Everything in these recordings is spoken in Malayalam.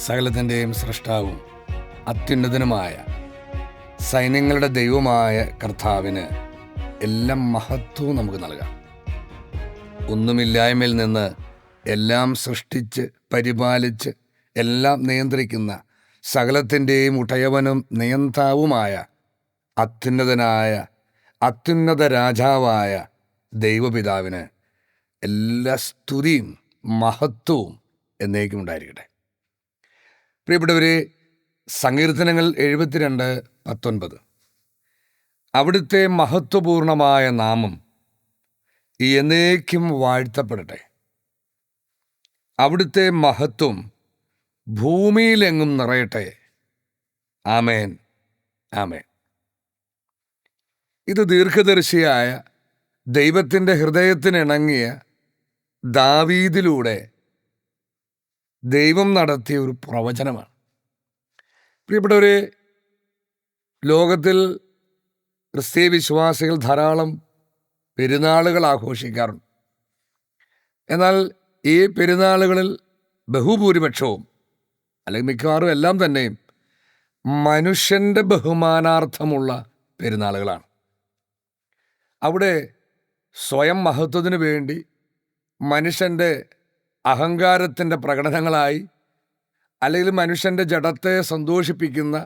സകലത്തിൻ്റെയും സൃഷ്ടാവും അത്യുന്നതനുമായ സൈന്യങ്ങളുടെ ദൈവമായ കർത്താവിന് എല്ലാം മഹത്വവും നമുക്ക് നൽകാം. ഒന്നുമില്ലായ്മയിൽ നിന്ന് എല്ലാം സൃഷ്ടിച്ച് പരിപാലിച്ച് എല്ലാം നിയന്ത്രിക്കുന്ന സകലത്തിൻ്റെയും ഉടയവനും നിയന്താവുമായ അത്യുന്നതനായ അത്യുന്നത രാജാവായ ദൈവപിതാവിന് എല്ലാ സ്തുതിയും മഹത്വവും എന്നേക്കും ഉണ്ടായിരിക്കട്ടെ. പ്രിയപ്പെട്ടവരെ, സങ്കീർത്തനങ്ങൾ 72:19 അവിടുത്തെ മഹത്വപൂർണമായ നാമം എന്നേക്കും വാഴ്ത്തപ്പെടട്ടെ. അവിടുത്തെ മഹത്വം ഭൂമിയിലെങ്ങും നിറയട്ടെ. ആമേൻ, ആമേൻ. ഇത് ദീർഘദർശിയായ ദൈവത്തിൻ്റെ ഹൃദയത്തിനിണങ്ങിയ ദാവീദിലൂടെ ദൈവം നടത്തിയ ഒരു പ്രവചനമാണ്. പ്രിയപ്പെട്ടവരെ, ലോകത്തിൽ ക്രിസ്തീയ വിശ്വാസികൾ ധാരാളം പെരുന്നാളുകൾ ആഘോഷിക്കാറുണ്ട്. എന്നാൽ ഈ പെരുന്നാളുകളിൽ ബഹുഭൂരിപക്ഷവും അല്ലെങ്കിൽ മിക്കവാറും എല്ലാം തന്നെയും മനുഷ്യൻ്റെ ബഹുമാനാർത്ഥമുള്ള പെരുന്നാളുകളാണ്. അവിടെ സ്വയം മഹത്വത്തിനു വേണ്ടി മനുഷ്യൻ്റെ അഹങ്കാരത്തിൻ്റെ പ്രകടനങ്ങളായി അല്ലെങ്കിൽ മനുഷ്യൻ്റെ ജഡത്തെ സന്തോഷിപ്പിക്കുന്ന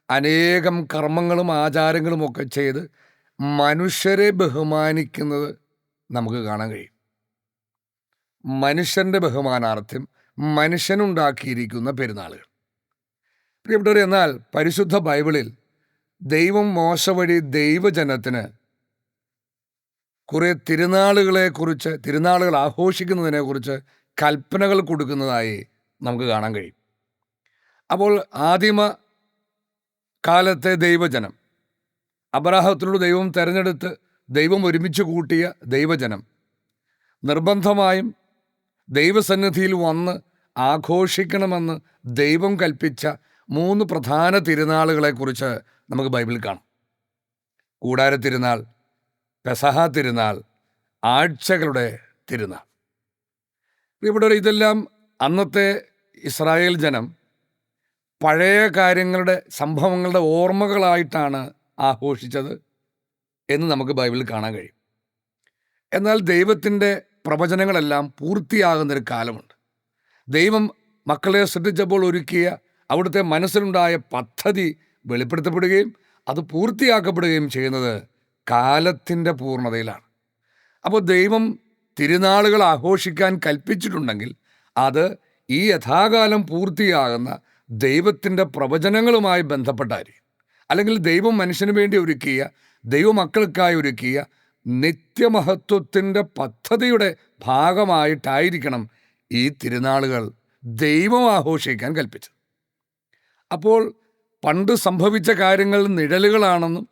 അനേകം കർമ്മങ്ങളും ആചാരങ്ങളും ഒക്കെ ചെയ്ത് മനുഷ്യരെ ബഹുമാനിക്കുന്നത് നമുക്ക് കാണാൻ കഴിയും. മനുഷ്യൻ്റെ ബഹുമാനാർത്ഥം മനുഷ്യനുണ്ടാക്കിയിരിക്കുന്ന പെരുന്നാളുകൾ. പ്രിയപ്പെട്ടവർ, എന്നാൽ പരിശുദ്ധ ബൈബിളിൽ ദൈവം മോശ വഴി ദൈവജനത്തിന് കുറേ തിരുനാളുകളെക്കുറിച്ച്, തിരുനാളുകൾ ആഘോഷിക്കുന്നതിനെക്കുറിച്ച് കൽപ്പനകൾ കൊടുക്കുന്നതായി നമുക്ക് കാണാൻ കഴിയും. അപ്പോൾ ആദിമ കാലത്തെ ദൈവജനം, അബ്രാഹത്തിലൂടെ ദൈവം തിരഞ്ഞെടുത്ത് ദൈവം ഒരുമിച്ച് കൂട്ടിയ ദൈവജനം നിർബന്ധമായും ദൈവസന്നിധിയിൽ വന്ന് ആഘോഷിക്കണമെന്ന് ദൈവം കൽപ്പിച്ച 3 പ്രധാന തിരുനാളുകളെക്കുറിച്ച് നമുക്ക് ബൈബിളിൽ കാണാം. കൂടാര തിരുനാൾ, പെസഹ തിരുനാൾ, ആഴ്ചകളുടെ തിരുനാൾ. ഇവിടെ ഇതെല്ലാം അന്നത്തെ ഇസ്രായേൽ ജനം പഴയ കാര്യങ്ങളുടെ, സംഭവങ്ങളുടെ ഓർമ്മകളായിട്ടാണ് ആഘോഷിച്ചത് എന്ന് നമുക്ക് ബൈബിളിൽ കാണാൻ കഴിയും. എന്നാൽ ദൈവത്തിൻ്റെ പ്രവചനങ്ങളെല്ലാം പൂർത്തിയാകുന്നൊരു കാലമുണ്ട്. ദൈവം മക്കളെ സൃഷ്ടിച്ചപ്പോൾ ഒരുക്കിയ അവിടുത്തെ മനസ്സിലുണ്ടായ പദ്ധതി വെളിപ്പെടുത്തപ്പെടുകയും അത് പൂർത്തിയാക്കപ്പെടുകയും ചെയ്യുന്നത് കാലത്തിൻ്റെ പൂർണ്ണതയിലാണ്. അപ്പോൾ ദൈവം തിരുനാളുകൾ ആഘോഷിക്കാൻ കൽപ്പിച്ചിട്ടുണ്ടെങ്കിൽ അത് ഈ യഥാകാലം പൂർത്തിയാകുന്ന ദൈവത്തിൻ്റെ പ്രവചനങ്ങളുമായി ബന്ധപ്പെട്ടായിരിക്കും. അല്ലെങ്കിൽ ദൈവം മനുഷ്യന് വേണ്ടി ഒരുക്കിയ, ദൈവമക്കൾക്കായി ഒരുക്കിയ നിത്യമഹത്വത്തിൻ്റെ പദ്ധതിയുടെ ഭാഗമായിട്ടായിരിക്കണം ഈ തിരുനാളുകൾ ദൈവം ആഘോഷിക്കാൻ കൽപ്പിച്ചത്. അപ്പോൾ പണ്ട് സംഭവിച്ച കാര്യങ്ങൾ നിഴലുകളാണെന്നും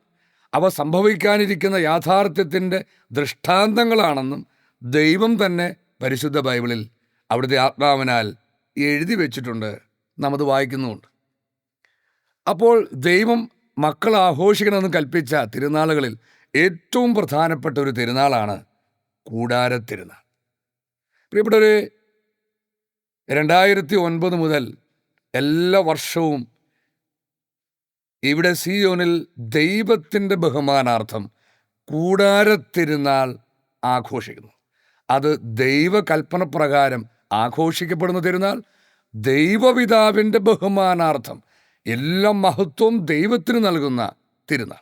അവ സംഭവിക്കാനിരിക്കുന്ന യാഥാർത്ഥ്യത്തിൻ്റെ ദൃഷ്ടാന്തങ്ങളാണെന്നും ദൈവം തന്നെ പരിശുദ്ധ ബൈബിളിൽ അവിടുത്തെ ആത്മാവിനാൽ എഴുതി വെച്ചിട്ടുണ്ട്, നാം അത് വായിക്കുന്നുമുണ്ട്. അപ്പോൾ ദൈവം മക്കൾ ആഘോഷിക്കണമെന്ന് കൽപ്പിച്ച തിരുനാളുകളിൽ ഏറ്റവും പ്രധാനപ്പെട്ട ഒരു തിരുനാളാണ് കൂടാര തിരുനാൾ. പ്രിയപ്പെട്ടവരെ, 2009 മുതൽ എല്ലാ വർഷവും ഇവിടെ സിയോനിൽ ദൈവത്തിൻ്റെ ബഹുമാനാർത്ഥം കൂടാരത്തിരുന്നാൾ ആഘോഷിക്കുന്നു. അത് ദൈവകൽപ്പന പ്രകാരം ആഘോഷിക്കപ്പെടുന്ന തിരുനാൾ, ദൈവപിതാവിൻ്റെ ബഹുമാനാർത്ഥം എല്ലാ മഹത്വവും ദൈവത്തിന് നൽകുന്ന തിരുനാൾ.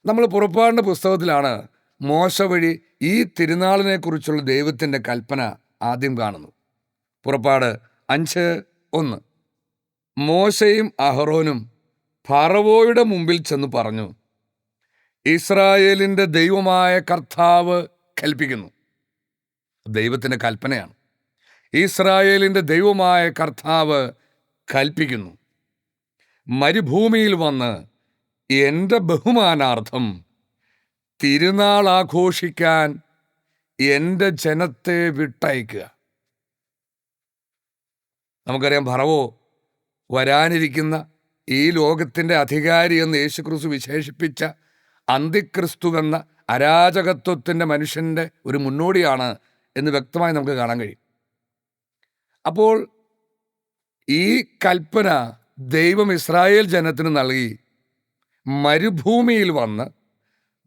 നമ്മൾ പുറപ്പാടിൻ്റെ പുസ്തകത്തിലാണ് മോശ വഴി ഈ തിരുനാളിനെക്കുറിച്ചുള്ള ദൈവത്തിൻ്റെ കൽപ്പന ആദ്യം കാണുന്നു. പുറപ്പാട് 5:1 മോശയും അഹറോനും ഫറവോയുടെ മുമ്പിൽ ചെന്ന് പറഞ്ഞു, ഇസ്രായേലിൻ്റെ ദൈവമായ കർത്താവ് കൽപ്പിക്കുന്നു. ദൈവത്തിൻ്റെ കൽപ്പനയാണ്. ഇസ്രായേലിൻ്റെ ദൈവമായ കർത്താവ് കൽപ്പിക്കുന്നു, മരുഭൂമിയിൽ വന്ന് എൻ്റെ ബഹുമാനാർത്ഥം തിരുനാൾ ആഘോഷിക്കാൻ എൻ്റെ ജനത്തെ വിട്ടയക്കുക. നമുക്കറിയാം, ഫറവോ വരാനിരിക്കുന്ന ഈ ലോകത്തിൻ്റെ അധികാരി എന്ന് യേശുക്രിസ്തു വിശേഷിപ്പിച്ച അന്തിക്രിസ്തുവെന്ന അരാജകത്വത്തിൻ്റെ മനുഷ്യൻ്റെ ഒരു മുന്നോടിയാണ് എന്ന് വ്യക്തമായി നമുക്ക് കാണാൻ കഴിയും. അപ്പോൾ ഈ കൽപ്പന ദൈവം ഇസ്രായേൽ ജനത്തിന് നൽകി മരുഭൂമിയിൽ വന്ന്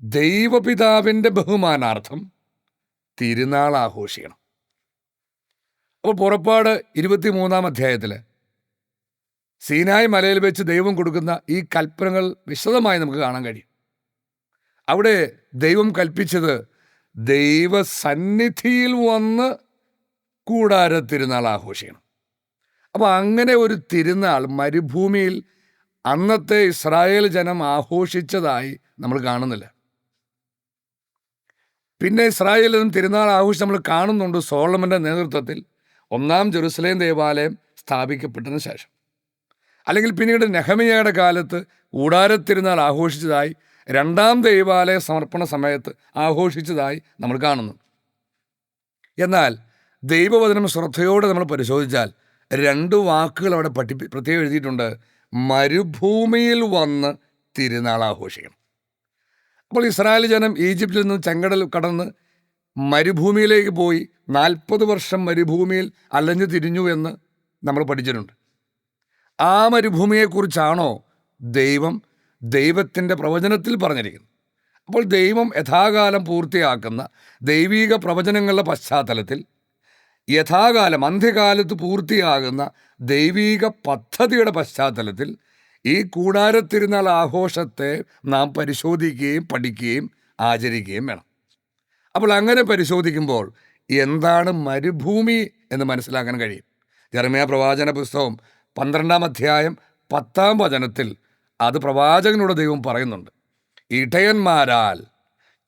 ദൈവപിതാവിൻ്റെ ബഹുമാനാർത്ഥം തിരുനാൾ ആഘോഷിക്കണം. അപ്പോൾ പുറപ്പാട് 23-ാം അധ്യായത്തിൽ സീനായ് മലയിൽ വെച്ച് ദൈവം കൊടുക്കുന്ന ഈ കൽപ്പനകൾ വിശദമായി നമുക്ക് കാണാൻ കഴിയും. അവിടെ ദൈവം കൽപ്പിച്ചത് ദൈവസന്നിധിയിൽ വന്ന് കൂടാര തിരുനാൾ ആഘോഷിക്കണം. അപ്പോൾ അങ്ങനെ ഒരു തിരുനാൾ മരുഭൂമിയിൽ അന്നത്തെ ഇസ്രായേൽ ജനം ആഘോഷിച്ചതായി നമ്മൾ കാണുന്നില്ല. പിന്നെ ഇസ്രായേലിലും തിരുനാൾ ആഘോഷിച്ച് നമ്മൾ കാണുന്നുണ്ട് സോളമൻ്റെ നേതൃത്വത്തിൽ 1-ാം ജെറുസലേം ദേവാലയം സ്ഥാപിക്കപ്പെട്ടതിന് ശേഷം. അല്ലെങ്കിൽ പിന്നീട് നെഹമിയയുടെ കാലത്ത് കൂടാരത്തിരുന്നാൾ ആഘോഷിച്ചതായി 2-ാം ദൈവാലയ സമർപ്പണ സമയത്ത് ആഘോഷിച്ചതായി നമ്മൾ കാണുന്നു. എന്നാൽ ദൈവവചനം ശ്രദ്ധയോടെ നമ്മൾ പരിശോധിച്ചാൽ 2 വാക്കുകൾ അവിടെ പ്രത്യേകം എഴുതിയിട്ടുണ്ട്. മരുഭൂമിയിൽ വന്ന് തിരുനാൾ ആഘോഷിക്കണം. അപ്പോൾ ഇസ്രായേൽ ജനം ഈജിപ്തിൽ നിന്ന് ചെങ്കടൽ കടന്ന് മരുഭൂമിയിലേക്ക് പോയി 40 വർഷം മരുഭൂമിയിൽ അലഞ്ഞു തിരിഞ്ഞു എന്ന് നമ്മൾ പഠിച്ചിട്ടുണ്ട്. ആ മരുഭൂമിയെക്കുറിച്ചാണോ ദൈവത്തിൻ്റെ പ്രവചനത്തിൽ പറഞ്ഞിരിക്കുന്നത്? അപ്പോൾ ദൈവം യഥാകാലം പൂർത്തിയാക്കുന്ന ദൈവീക പ്രവചനങ്ങളുടെ പശ്ചാത്തലത്തിൽ യഥാകാലം അന്ത്യകാലത്ത് പൂർത്തിയാകുന്ന ദൈവീക പദ്ധതിയുടെ പശ്ചാത്തലത്തിൽ ഈ കൂടാരത്തിരുന്നാൾ ആഘോഷത്തെ നാം പരിശോധിക്കുകയും പഠിക്കുകയും ആചരിക്കുകയും വേണം. അപ്പോൾ അങ്ങനെ പരിശോധിക്കുമ്പോൾ എന്താണ് മരുഭൂമി എന്ന് മനസ്സിലാക്കാൻ കഴിയും. യെരമ്യാ പ്രവാചന പുസ്തകം 12-ാം അധ്യായം 10-ാം വചനത്തിൽ അത് പ്രവാചകനോട് ദൈവം പറയുന്നുണ്ട്. ഇടയന്മാരാൽ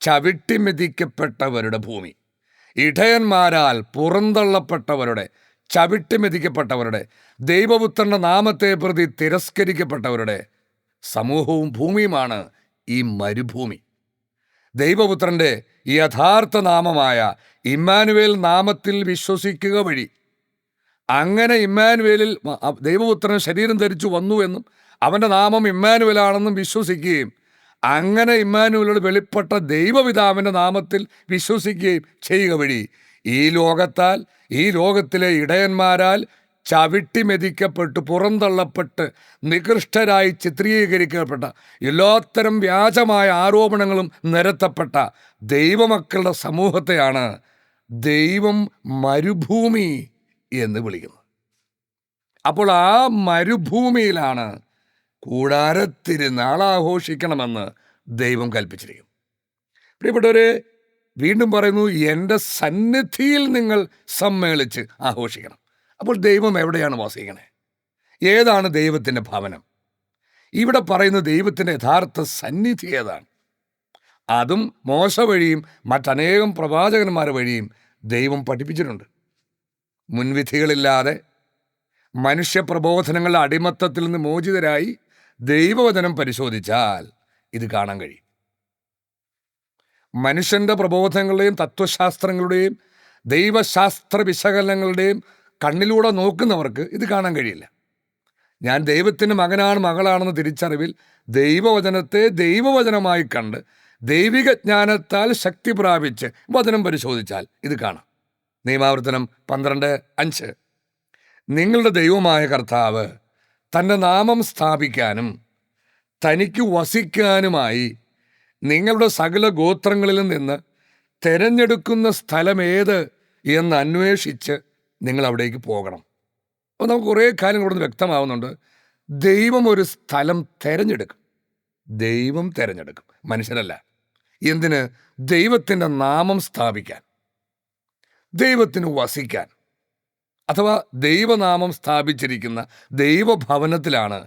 ചവിട്ടിമെതിക്കപ്പെട്ടവരുടെ ഭൂമി, ഇടയന്മാരാൽ പുറന്തള്ളപ്പെട്ടവരുടെ, ചവിട്ടിമെതിക്കപ്പെട്ടവരുടെ, ദൈവപുത്രന്റെ നാമത്തെ പ്രതി തിരസ്കരിക്കപ്പെട്ടവരുടെ സമൂഹവും ഭൂമിയുമാണ് ഈ മരുഭൂമി. ദൈവപുത്രൻ്റെ യഥാർത്ഥ നാമമായ ഇമ്മാനുവേൽ നാമത്തിൽ വിശ്വസിക്കുക വഴി, അങ്ങനെ ഇമ്മാനുവേലിൽ ദൈവപുത്രൻ ശരീരം ധരിച്ചു വന്നുവെന്നും അവൻ്റെ നാമം ഇമ്മാനുവേലാണെന്നും വിശ്വസിക്കുകയും അങ്ങനെ ഇമ്മാനുവേലോട് വെളിപ്പെട്ട ദൈവപിതാവിൻ്റെ നാമത്തിൽ വിശ്വസിക്കുകയും ചെയ്യുക വഴി ഈ ലോകത്താൽ, ഈ ലോകത്തിലെ ഇടയന്മാരാൽ ചവിട്ടിമെതിക്കപ്പെട്ട് പുറന്തള്ളപ്പെട്ട് നികൃഷ്ടരായി ചിത്രീകരിക്കപ്പെട്ട എല്ലാത്തരം വ്യാജമായ ആരോപണങ്ങളും നിരത്തപ്പെട്ട ദൈവമക്കളുടെ സമൂഹത്തെയാണ് ദൈവം മരുഭൂമി എന്ന് വിളിക്കുന്നത്. അപ്പോൾ ആ മരുഭൂമിയിലാണ് കൂടാരത്തിരുന്നാൾ ആഘോഷിക്കണമെന്ന് ദൈവം കൽപ്പിച്ചിരിക്കും. പ്രിയപ്പെട്ടവരെ, വീണ്ടും പറയുന്നു, എൻ്റെ സന്നിധിയിൽ നിങ്ങൾ സമ്മേളിച്ച് ആഘോഷിക്കണം. അപ്പോൾ ദൈവം എവിടെയാണ് വസിക്കണേ? ഏതാണ് ദൈവത്തിൻ്റെ ഭവനം? ഇവിടെ പറയുന്ന ദൈവത്തിൻ്റെ യഥാർത്ഥ സന്നിധി ഏതാണ്? അതും മോശ വഴിയും മറ്റനേകം പ്രവാചകന്മാർ വഴിയും ദൈവം പഠിപ്പിച്ചിട്ടുണ്ട്. മുൻവിധികളില്ലാതെ മനുഷ്യപ്രബോധനങ്ങളുടെ അടിമത്തത്തിൽ നിന്ന് മോചിതരായി ദൈവവചനം പരിശോധിച്ചാൽ ഇത് കാണാൻ കഴിയും. മനുഷ്യൻ്റെ പ്രബോധനങ്ങളുടെയും തത്വശാസ്ത്രങ്ങളുടെയും ദൈവശാസ്ത്ര വിശകലനങ്ങളുടെയും കണ്ണിലൂടെ നോക്കുന്നവർക്ക് ഇത് കാണാൻ കഴിയില്ല. ഞാൻ ദൈവത്തിൻ്റെ മകനാണ്, മകളാണെന്ന് തിരിച്ചറിവിൽ ദൈവവചനത്തെ ദൈവവചനമായി കണ്ട് ദൈവിക ജ്ഞാനത്താൽ ശക്തി പ്രാപിച്ച് വചനം പരിശോധിച്ചാൽ ഇത് കാണാം. നിയമാവർത്തനം 12:5 നിങ്ങളുടെ ദൈവമായ കർത്താവ് തൻ്റെ നാമം സ്ഥാപിക്കാനും തനിക്ക് വസിക്കാനുമായി നിങ്ങളുടെ സകല ഗോത്രങ്ങളിലും നിന്ന് തിരഞ്ഞെടുക്കുന്ന സ്ഥലം ഏത് എന്ന് അന്വേഷിച്ച് നിങ്ങൾ അവിടേക്ക് പോകണം. അപ്പോൾ നമുക്ക് കുറേ കാര്യങ്ങൾ ഇവിടെ വ്യക്തമാവുന്നുണ്ട്. ദൈവം ഒരു സ്ഥലം തിരഞ്ഞെടുക്കും. ദൈവം തിരഞ്ഞെടുക്കും, മനുഷ്യരല്ല. എന്തിന്? ദൈവത്തിൻ്റെ നാമം സ്ഥാപിക്കാൻ, ദൈവത്തിന് വസിക്കാൻ. അഥവാ ദൈവനാമം സ്ഥാപിച്ചിരിക്കുന്ന ദൈവഭവനത്തിലാണ്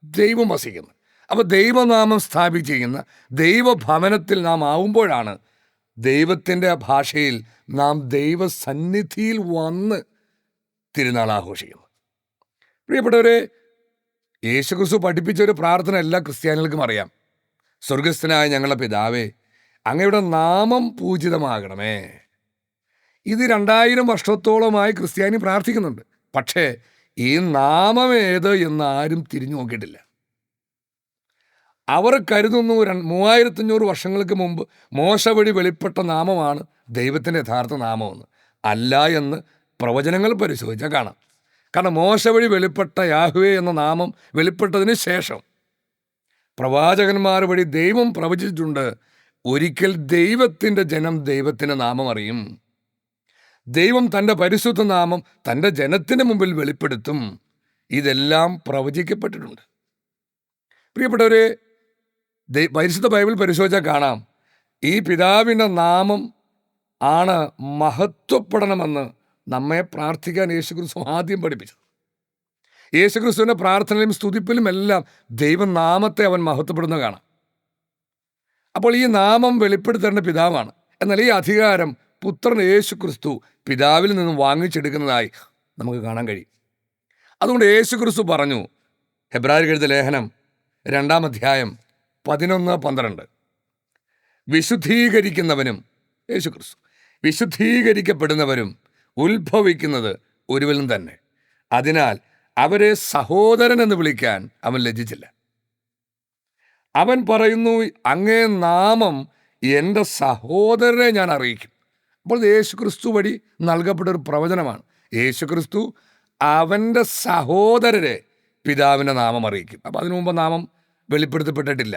ദൈവം വസിക്കുന്നത്. അപ്പോൾ ദൈവനാമം സ്ഥാപിച്ചിരിക്കുന്ന ദൈവഭവനത്തിൽ നാം ആവുമ്പോഴാണ് ദൈവത്തിൻ്റെ ഭാഷയിൽ നാം ദൈവസന്നിധിയിൽ വന്ന് തിരുനാൾ ആഘോഷിക്കുന്നത്. പ്രിയപ്പെട്ടവരെ, യേശുക്രിസ്തു പഠിപ്പിച്ച ഒരു പ്രാർത്ഥന എല്ലാ ക്രിസ്ത്യാനികൾക്കും അറിയാം. സ്വർഗസ്ഥനായ ഞങ്ങളുടെ പിതാവേ, അങ്ങയുടെ നാമം പൂജിതമാകണമേ. ഇത് 2000 വർഷത്തോളമായി ക്രിസ്ത്യാനി പ്രാർത്ഥിക്കുന്നുണ്ട്. പക്ഷേ ഈ നാമം ഏത് എന്ന് ആരും തിരിഞ്ഞു നോക്കിയിട്ടില്ല. അവർ കരുതുന്നു 3500 വർഷങ്ങൾക്ക് മുമ്പ് മോശ വഴി വെളിപ്പെട്ട നാമമാണ് ദൈവത്തിൻ്റെ യഥാർത്ഥ നാമമെന്ന്. അല്ല എന്ന് പ്രവചനങ്ങൾ പരിശോധിച്ചാൽ കാണാം. കാരണം മോശ വഴി വെളിപ്പെട്ട യാഹ്വേ എന്ന നാമം വെളിപ്പെട്ടതിന് ശേഷം പ്രവാചകന്മാർ വഴി ദൈവം പ്രവചിച്ചിട്ടുണ്ട്, ഒരിക്കൽ ദൈവത്തിൻ്റെ ജനം ദൈവത്തിൻ്റെ നാമം അറിയും, ദൈവം തൻ്റെ പരിശുദ്ധ നാമം തൻ്റെ ജനത്തിന് മുമ്പിൽ വെളിപ്പെടുത്തും. ഇതെല്ലാം പ്രവചിക്കപ്പെട്ടിട്ടുണ്ട്. പ്രിയപ്പെട്ടവരെ, പരിശുദ്ധ ബൈബിൾ പരിശോധിച്ചാൽ കാണാം, ഈ പിതാവിൻ്റെ നാമം ആണ് മഹത്വപ്പെടണമെന്ന് നമ്മെ പ്രാർത്ഥിക്കാൻ യേശുക്രിസ്തു ആദ്യം പഠിപ്പിച്ചത്. യേശുക്രിസ്തുവിൻ്റെ പ്രാർത്ഥനയിലും സ്തുതിപ്പിലും എല്ലാം ദൈവനാമത്തെ അവൻ മഹത്വപ്പെടുന്നത് കാണാം. അപ്പോൾ ഈ നാമം വെളിപ്പെടുത്തേണ്ട പിതാവാണ്. എന്നാൽ ഈ അധികാരം പുത്രൻ യേശുക്രിസ്തു പിതാവിൽ നിന്നും വാങ്ങിച്ചെടുക്കുന്നതായി നമുക്ക് കാണാൻ കഴിയും. അതുകൊണ്ട് യേശുക്രിസ്തു പറഞ്ഞു, ഹെബ്രായർക്ക് എഴുതിയ ലേഖനം 2-ാം അധ്യായം 11-12, വിശുദ്ധീകരിക്കുന്നവനും യേശുക്രിസ്തു വിശുദ്ധീകരിക്കപ്പെടുന്നവരും ഉത്ഭവിക്കുന്നത് ഒരുവനും തന്നെ. അതിനാൽ അവരെ സഹോദരൻ എന്ന് വിളിക്കാൻ അവൻ ലജ്ജിച്ചില്ല. അവൻ പറയുന്നു, അങ്ങേ നാമം എൻ്റെ സഹോദരനെ ഞാൻ അറിയിക്കും. അപ്പോൾ യേശുക്രിസ്തു വഴി നൽകപ്പെട്ട ഒരു പ്രവചനമാണ്. യേശുക്രിസ്തു അവൻ്റെ സഹോദരരെ പിതാവിൻ്റെ നാമം അറിയിക്കും. അപ്പോൾ അതിനു മുമ്പ് നാമം വെളിപ്പെടുത്തപ്പെട്ടിട്ടില്ല.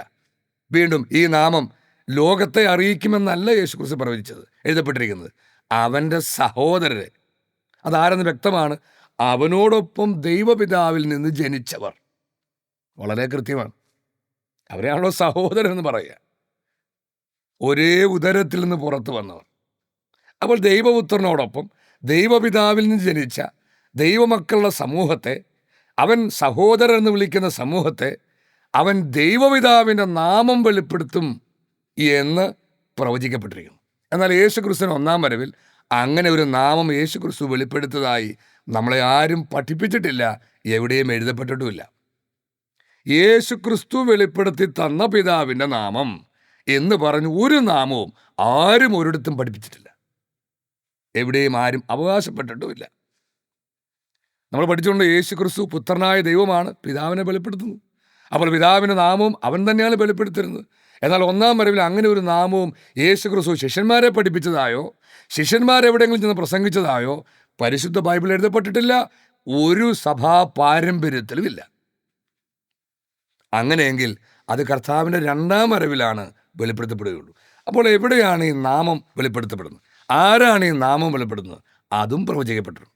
വീണ്ടും ഈ നാമം ലോകത്തെ അറിയിക്കുമെന്നല്ല യേശുക്രിസ്തു പ്രവചിച്ചത്. എഴുതപ്പെട്ടിരിക്കുന്നത് അവൻ്റെ സഹോദരരെ. അതാരെന്ന് വ്യക്തമാണ്. അവനോടൊപ്പം ദൈവപിതാവിൽ നിന്ന് ജനിച്ചവർ. വളരെ കൃത്യമാണ്. അവരെയാണല്ലോ സഹോദരൻ എന്ന് പറയുക. ഒരേ ഉദരത്തിൽ നിന്ന് പുറത്തു വന്നവർ. അപ്പോൾ ദൈവപുത്രനോടൊപ്പം ദൈവപിതാവിൽ നിന്ന് ജനിച്ച ദൈവമക്കളുടെ സമൂഹത്തെ, അവൻ സഹോദരൻ എന്ന് വിളിക്കുന്ന സമൂഹത്തെ അവൻ ദൈവപിതാവിൻ്റെ നാമം വെളിപ്പെടുത്തും എന്ന് പ്രവചിക്കപ്പെട്ടിരിക്കുന്നു. എന്നാൽ യേശുക്രിസ്തുവിന് 1-ാം വരവിൽ അങ്ങനെ ഒരു നാമം യേശുക്രിസ്തു വെളിപ്പെടുത്തതായി നമ്മളെ ആരും പഠിപ്പിച്ചിട്ടില്ല, എവിടെയും എഴുതപ്പെട്ടിട്ടുമില്ല. യേശുക്രിസ്തു വെളിപ്പെടുത്തി തന്ന പിതാവിൻ്റെ നാമം എന്ന് പറഞ്ഞ് ഒരു നാമവും ആരും ഒരിടത്തും പഠിപ്പിച്ചിട്ടില്ല, എവിടെയും ആരും അവകാശപ്പെട്ടിട്ടുമില്ല. നമ്മൾ പഠിച്ചുകൊണ്ട് യേശുക്രിസ്തു പുത്രനായ ദൈവമാണ് പിതാവിനെ വെളിപ്പെടുത്തുന്നത്. അപ്പോൾ പിതാവിൻ്റെ നാമവും അവൻ തന്നെയാണ് വെളിപ്പെടുത്തിരുന്നത്. എന്നാൽ 1-ാം വരവിൽ അങ്ങനെ ഒരു നാമവും യേശുക്രിസ്തു ശിഷ്യന്മാരെ പഠിപ്പിച്ചതായോ ശിഷ്യന്മാരെവിടെയെങ്കിലും ചെന്ന് പ്രസംഗിച്ചതായോ പരിശുദ്ധ ബൈബിൾ എഴുതപ്പെട്ടിട്ടില്ല, ഒരു സഭാ പാരമ്പര്യത്തിലുമില്ല. അങ്ങനെയെങ്കിൽ അത് കർത്താവിൻ്റെ 2-ാം വരവിലാണ് വെളിപ്പെടുത്തപ്പെടുകയുള്ളൂ. അപ്പോൾ എവിടെയാണ് ഈ നാമം വെളിപ്പെടുത്തപ്പെടുന്നത്? ആരാണ് ഈ നാമം വെളിപ്പെടുത്തുന്നത്? അതും പ്രവചിക്കപ്പെട്ടിട്ടുണ്ട്.